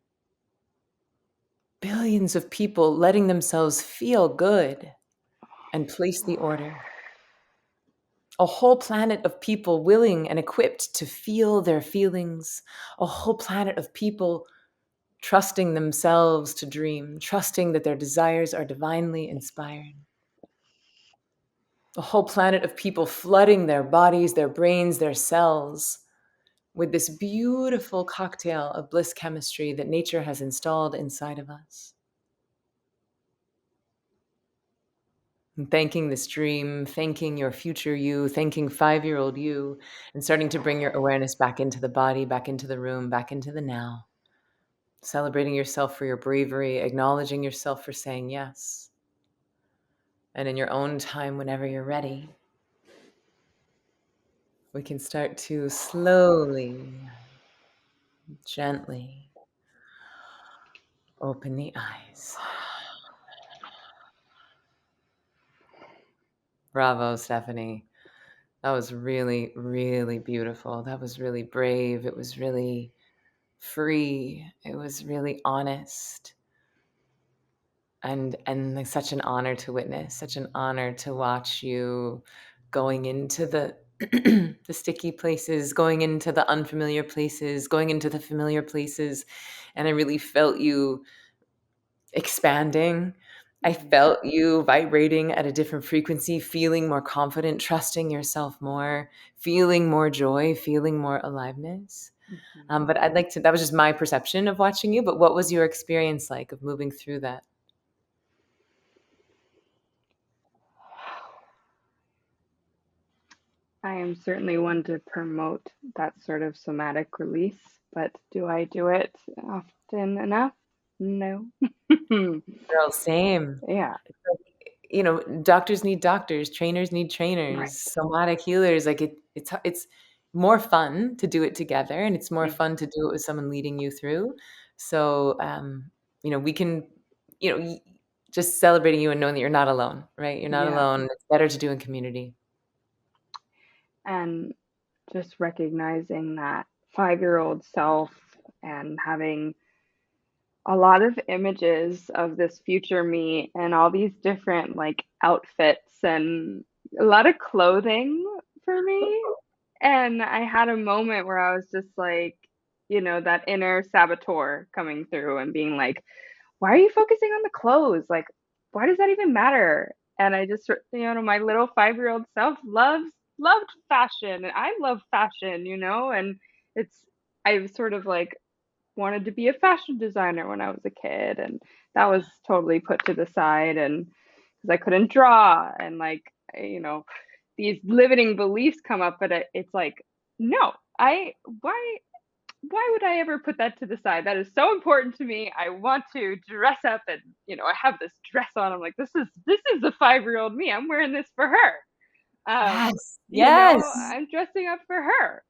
Billions of people letting themselves feel good and place the order. A whole planet of people willing and equipped to feel their feelings. A whole planet of people trusting themselves to dream, trusting that their desires are divinely inspired. A whole planet of people flooding their bodies, their brains, their cells with this beautiful cocktail of bliss chemistry that nature has installed inside of us. And thanking this dream, thanking your future you, thanking 5-year-old you, and starting to bring your awareness back into the body, back into the room, back into the now. Celebrating yourself for your bravery, acknowledging yourself for saying yes. And in your own time, whenever you're ready, we can start to slowly, gently open the eyes. Bravo, Stephanie. That was really, really beautiful. That was really brave. It was really free. It was really honest. And like such an honor to witness, such an honor to watch you going into the the sticky places, going into the unfamiliar places, going into the familiar places. And I really felt you expanding. I felt you vibrating at a different frequency, feeling more confident, trusting yourself more, feeling more joy, feeling more aliveness. But I'd like to, that was just my perception of watching you. But what was your experience like of moving through that? I am certainly one to promote that sort of somatic release, but do I do it often enough? No. Girl, same. Yeah, You know, doctors need doctors, trainers need right. trainers, somatic healers. Like it's more fun to do it together, and it's more fun to do it with someone leading you through. So, you know, we can, you know, just celebrating you and knowing that you're not alone, right? You're not Yeah. alone. It's better to do in community. And just recognizing that 5-year-old self and having a lot of images of this future me and all these different like outfits and a lot of clothing for me. And I had a moment where I was just like, that inner saboteur coming through and being like, why are you focusing on the clothes? Like, why does that even matter? And I just, my little 5-year-old self loved fashion and I love fashion, and it's, I sort of like wanted to be a fashion designer when I was a kid, and that was totally put to the side, and because I couldn't draw, and like these limiting beliefs come up, but it's like, no, I why would I ever put that to the side? That is so important to me. I want to dress up, and I have this dress on. I'm like, this is the 5-year-old me. I'm wearing this for her. Yes. Yes. I'm dressing up for her.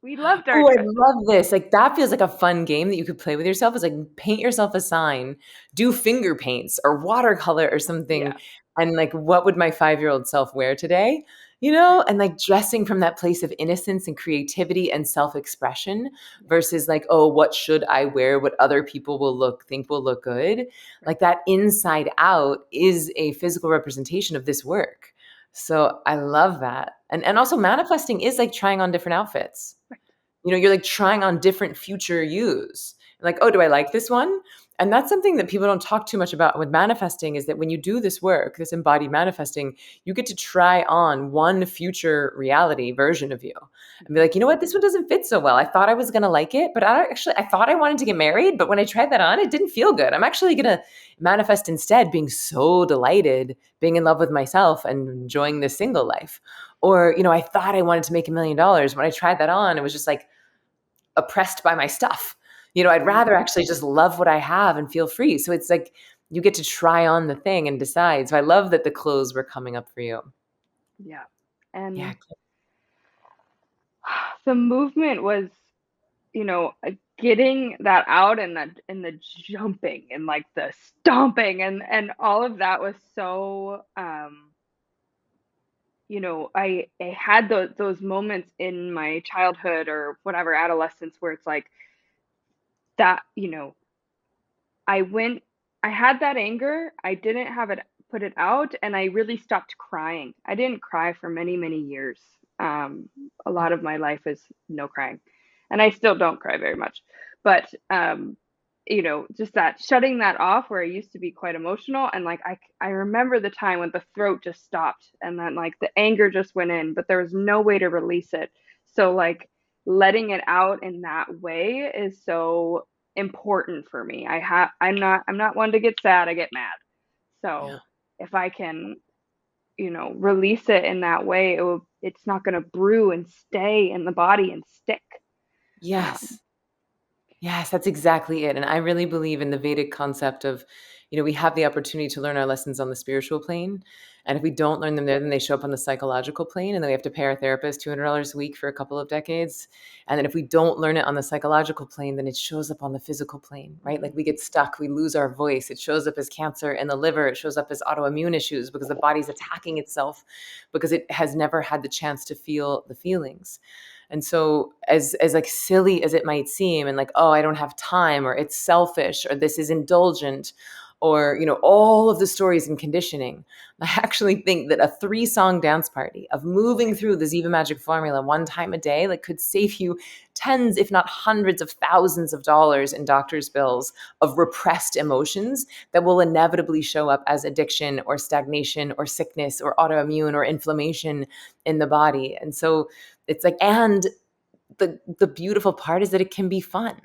We loved our Oh, I dresses. love this. Like that feels like a fun game that you could play with yourself. Is like paint yourself a sign, do finger paints or watercolor or Yeah. something. And like, what would my 5-year-old self wear today? You know, and like dressing from that place of innocence and creativity and self-expression versus like, oh, what should I wear? What other people think will look good. Like that inside out is a physical representation of this work. So I love that. And also manifesting is like trying on different outfits. You know, you're like trying on different future yous. Like, oh, do I like this one? And that's something that people don't talk too much about with manifesting is that when you do this work, this embodied manifesting, you get to try on one future reality version of you and be like, you know what, this one doesn't fit so well. I thought I was going to like it, but I thought I wanted to get married. But when I tried that on, it didn't feel good. I'm actually going to manifest instead being so delighted, being in love with myself and enjoying this single life. Or, you know, I thought I wanted to make $1 million. When I tried that on, it was just like, oppressed by my stuff. You know, I'd rather actually just love what I have and feel free. So it's like you get to try on the thing and decide. So I love that the clothes were coming up for you. Yeah. Yeah. And the movement was, getting that out, and the jumping and like the stomping and all of that was so I had those moments in my childhood or whatever adolescence where it's like that, I went I had that anger, I didn't have it put it out, and I really stopped crying. I didn't cry for many, many years. Um, a lot of my life is no crying, and I still don't cry very much. But just that shutting that off where I used to be quite emotional, and like I remember the time when the throat just stopped, and then like the anger just went in, but there was no way to release it. So like letting it out in that way is so important for me. I'm not one to get sad, I get mad. Yeah. So if I can, release it in that way, it's not going to brew and stay in the body and stick. Um, Yes. Yes, that's exactly it. And I really believe in the Vedic concept of, we have the opportunity to learn our lessons on the spiritual plane. And if we don't learn them there, then they show up on the psychological plane. And then we have to pay our therapist $200 a week for a couple of decades. And then if we don't learn it on the psychological plane, then it shows up on the physical plane, right? Like we get stuck, we lose our voice. It shows up as cancer in the liver. It shows up as autoimmune issues because the body's attacking itself because it has never had the chance to feel the feelings. And so as like silly as it might seem and like, oh, I don't have time or it's selfish or this is indulgent or, all of the stories and conditioning, I actually think that a 3-song dance party of moving through the Ziva Magic formula one time a day, like could save you tens, if not hundreds of thousands of dollars in doctor's bills of repressed emotions that will inevitably show up as addiction or stagnation or sickness or autoimmune or inflammation in the body. And so it's like, and the beautiful part is that it can be fun,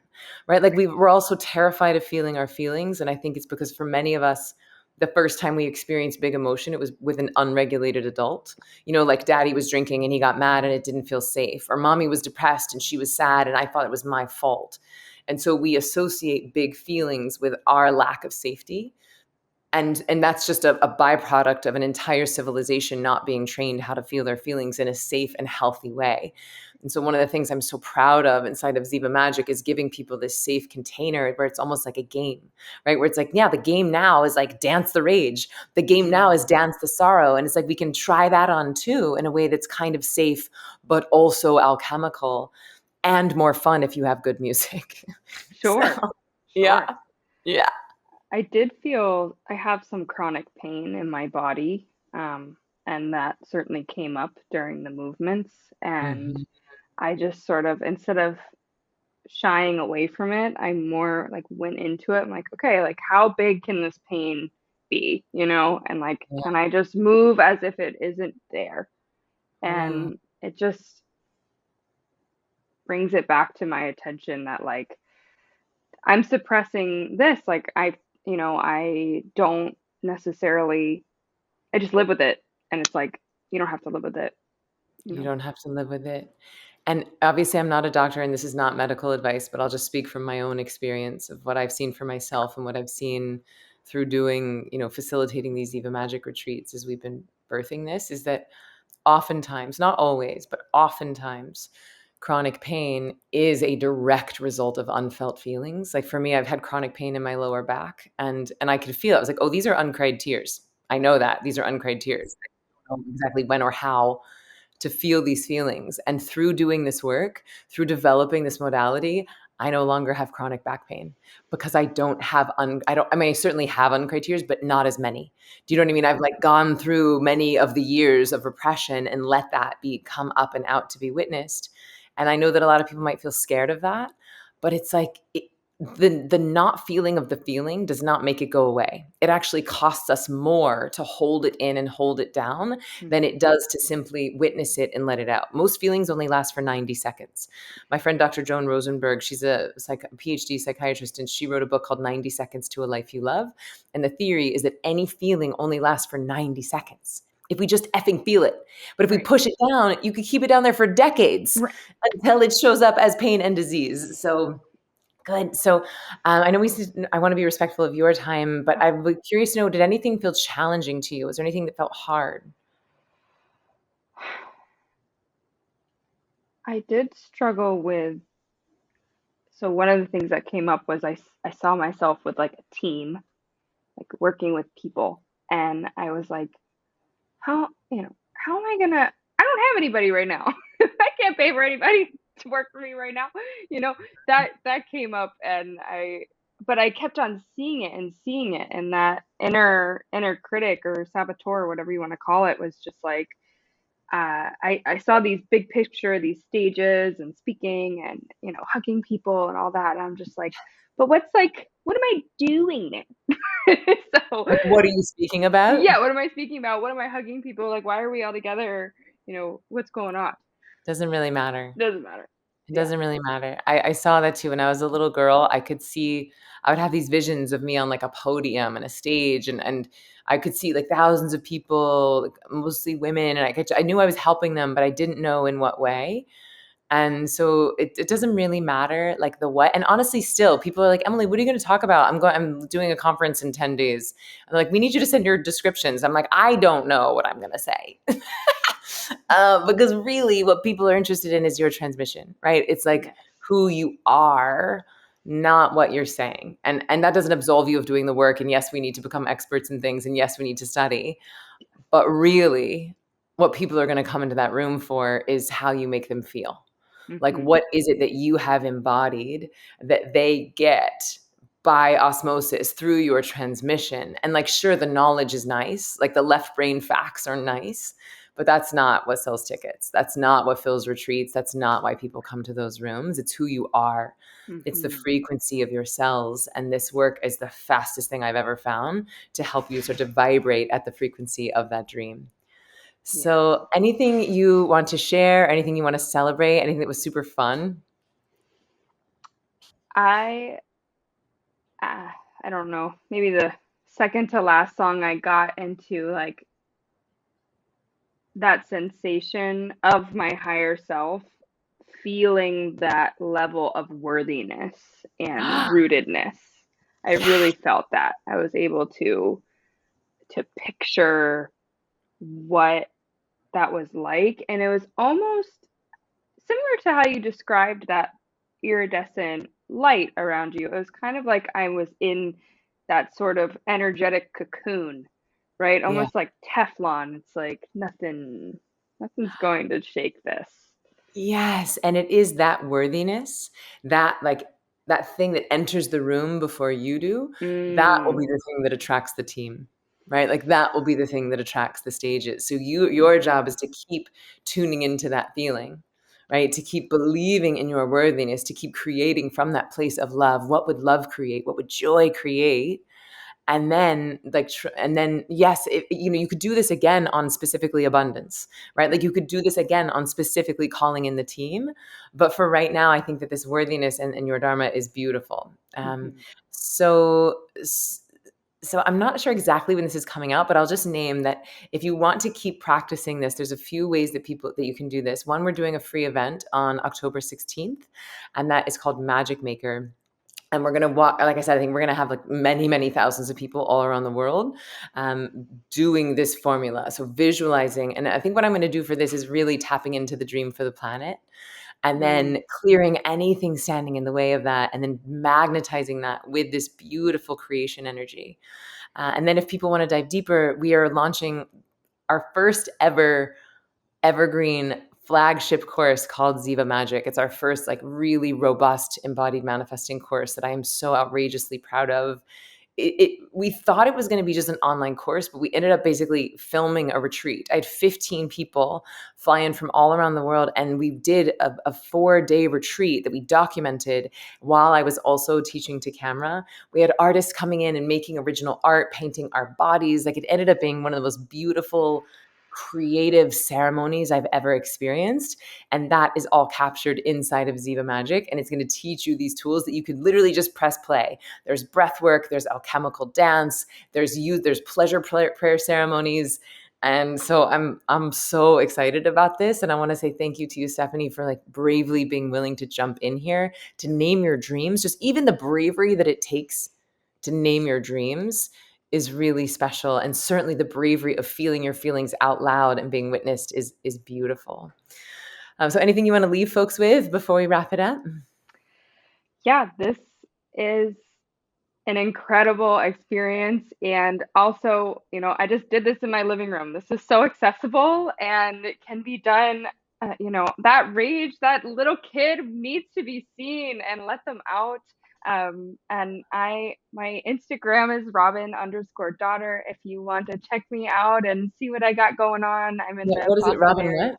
right? Like we're also terrified of feeling our feelings. And I think it's because for many of us, the first time we experienced big emotion, it was with an unregulated adult. Like daddy was drinking and he got mad and it didn't feel safe. Or mommy was depressed and she was sad and I thought it was my fault. And so we associate big feelings with our lack of safety, and that's just a byproduct of an entire civilization not being trained how to feel their feelings in a safe and healthy way. And so one of the things I'm so proud of inside of Ziva Magic is giving people this safe container where it's almost like a game, right? Where it's like, yeah, the game now is like dance the rage. The game now is dance the sorrow. And it's like we can try that on too in a way that's kind of safe, but also alchemical and more fun if you have good music. So sure, yeah. sure. Yeah. I did feel I have some chronic pain in my body, and that certainly came up during the movements. And Mhm. I just sort of, instead of shying away from it, I more like went into it. I'm like, okay, like how big can this pain be, And like, Yeah. can I just move as if it isn't there? Mm. And it just brings it back to my attention that like I'm suppressing this. Like I don't necessarily, I just live with it. And it's like, you don't have to live with it, you You know? don't have to live with it. And obviously, I'm not a doctor and this is not medical advice, but I'll just speak from my own experience of what I've seen for myself and what I've seen through doing, facilitating these Eva Magic retreats as we've been birthing this, is that oftentimes, not always, but oftentimes, chronic pain is a direct result of unfelt feelings. Like for me, I've had chronic pain in my lower back and I could feel it. I was like, oh, these are uncried tears. I know that. These are uncried tears. I don't know exactly when or how to feel these feelings. And through doing this work, through developing this modality, I no longer have chronic back pain because I don't have I mean I certainly have uncried tears, but not as many. Do you know what I mean? I've like gone through many of the years of repression and let that be come up and out to be witnessed. And I know that a lot of people might feel scared of that, but it's like the not feeling of the feeling does not make it go away. It actually costs us more to hold it in and hold it down than Mhm. it does to simply witness it and let it out. Most feelings only last for 90 seconds. My friend Dr. Joan Rosenberg, she's a PhD psychiatrist, and she wrote a book called 90 Seconds to a Life You Love. And the theory is that any feeling only lasts for 90 seconds. If we just effing feel it. But if we Right. push it down, you could keep it down there for decades Right. until it shows up as pain and disease. So good. So I know I want to be respectful of your time, but I'm curious to know, did anything feel challenging to you? Was there anything that felt hard? I did struggle with, so one of the things that came up was I saw myself with like a team, like working with people. And I was like, how am I gonna, I don't have anybody right now. I can't pay for anybody to work for me right now. You know, that came up, and but I kept on seeing it and seeing it. And that inner critic or saboteur, whatever you want to call it, was just like, I saw these big picture, these stages and speaking and, hugging people and all that. And I'm just like, but what am I doing there? So, Like, what are you speaking about? yeah, what am I speaking about? What am I hugging people? Like, why are we all together? What's going on? Doesn't really matter. Doesn't matter. It Yeah. doesn't really matter. I saw that too when I was a little girl. I would have these visions of me on like a podium and a stage, and I could see like thousands of people, like, mostly women, and I knew I was helping them, but I didn't know in what way. And so it doesn't really matter like the what. And honestly, still people are like, Emily, what are you going to talk about? I'm doing a conference in 10 days. And they're like, we need you to send your descriptions. I'm like, I don't know what I'm going to say. Because really what people are interested in is your transmission, right? It's like Yes. who you are, not what you're saying. And that doesn't absolve you of doing the work. And yes, we need to become experts in things. And yes, we need to study. But really, what people are going to come into that room for is how you make them feel. Like, Mm-hmm. what is it that you have embodied that they get by osmosis through your transmission? And like, sure, the knowledge is nice, like the left brain facts are nice, but that's not what sells tickets. That's not what fills retreats. That's not why people come to those rooms. It's who you are. It's the Mm-hmm. frequency of your cells. And this work is the fastest thing I've ever found to help you sort of vibrate at the frequency of that dream. Yes. So, anything you want to share, anything you want to celebrate, anything that was super fun? I uh, I don't know. Maybe the second to last song I got into, like, that sensation of my higher self, feeling that level of worthiness and rootedness. I really felt that. I was able to picture what that was like, and it was almost similar to how you described that iridescent light around you. It was kind of like I was in that sort of energetic cocoon, right? Yeah. Almost like Teflon. It's like nothing's going to shake this. Yes, and it is that worthiness, that like that thing that enters the room before you do, that will be Mm, the thing that attracts the team, right? Like that will be the thing that attracts the stages. So your job is to keep tuning into that feeling, right? To keep believing in your worthiness, to keep creating from that place of love. What would love create? What would joy create? And then and then yes, you could do this again on specifically abundance, right? Like you could do this again on specifically calling in the team, but for right now I think that this worthiness and your dharma is beautiful. mhm. So so I'm not sure exactly when this is coming out, but I'll just name that if you want to keep practicing this, there's a few ways that you can do this. One, we're doing a free event on October 16th, and that is called Magic Maker. And we're going to walk, like I said, I think we're going to have like many, many thousands of people all around the world doing this formula. So visualizing. And I think what I'm going to do for this is really tapping into the dream for the planet and Mm, then clearing anything standing in the way of that and then magnetizing that with this beautiful creation energy. And then if people want to dive deeper, we are launching our first ever evergreen flagship course called Ziva Magic. It's our first like really robust embodied manifesting course that I am so outrageously proud of. We thought it was going to be just an online course, but we ended up basically filming a retreat. I had 15 people fly in from all around the world, and we did a 4-day retreat that we documented while I was also teaching to camera. We had artists coming in and making original art, painting our bodies. Like it ended up being one of the most beautiful creative ceremonies I've ever experienced. And that is all captured inside of Ziva Magic. And it's going to teach you these tools that you could literally just press play. There's breath work, there's alchemical dance, there's pleasure prayer ceremonies. And so I'm so excited about this. And I want to say thank you to you, Stephanie, for like bravely being willing to jump in here to name your dreams. Just even the bravery that it takes to name your dreams is really special, and certainly the bravery of feeling your feelings out loud and being witnessed is beautiful. So anything you want to leave folks with before we wrap it up? Yeah, this is an incredible experience. And also, I just did this in my living room. This is so accessible and it can be done. That rage, that little kid needs to be seen and let them out. And my Instagram is Robin_daughter. If you want to check me out and see what I got going on, I'm in Yeah, the what is it, Boston Robin area. what?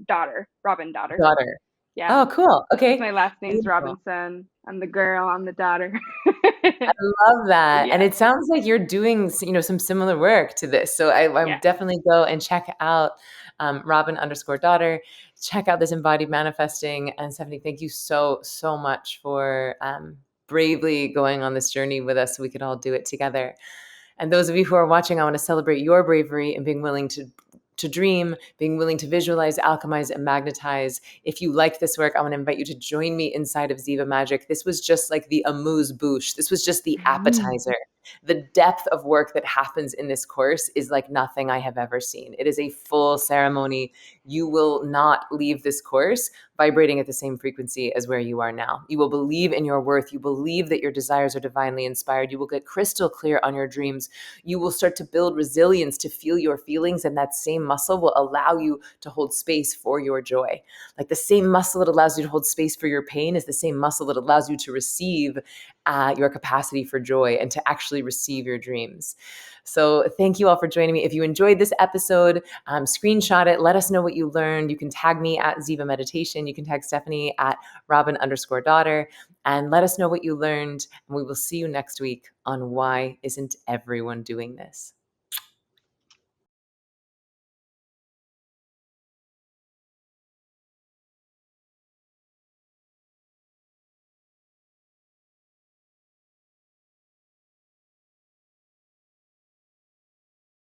_daughter, Robin daughter. Daughter. Yeah. Oh, cool. Because Okay. my last name's Beautiful. Robinson. I'm the girl, I'm the daughter. I love that. And Yeah, it sounds like you're doing, some similar work to this. So I would yeah. definitely go and check out Robin_daughter. Check out this embodied manifesting. And Stephanie, thank you so, so much for bravely going on this journey with us so we could all do it together. And those of you who are watching, I want to celebrate your bravery and being willing to dream, being willing to visualize, alchemize, and magnetize. If you like this work, I want to invite you to join me inside of Ziva Magic. This was just like the amuse bouche. This was just the appetizer. The depth of work that happens in this course is like nothing I have ever seen. It is a full ceremony. You will not leave this course vibrating at the same frequency as where you are now. You will believe in your worth. You believe that your desires are divinely inspired. You will get crystal clear on your dreams. You will start to build resilience to feel your feelings, and that same muscle will allow you to hold space for your joy. Like the same muscle that allows you to hold space for your pain is the same muscle that allows you to receive your capacity for joy and to actually receive your dreams. So thank you all for joining me. If you enjoyed this episode, screenshot it. Let us know what you learned. You can tag me at Ziva Meditation. You can tag Stephanie at Robin_daughter, and let us know what you learned. And we will see you next week on Why Isn't Everyone Doing This?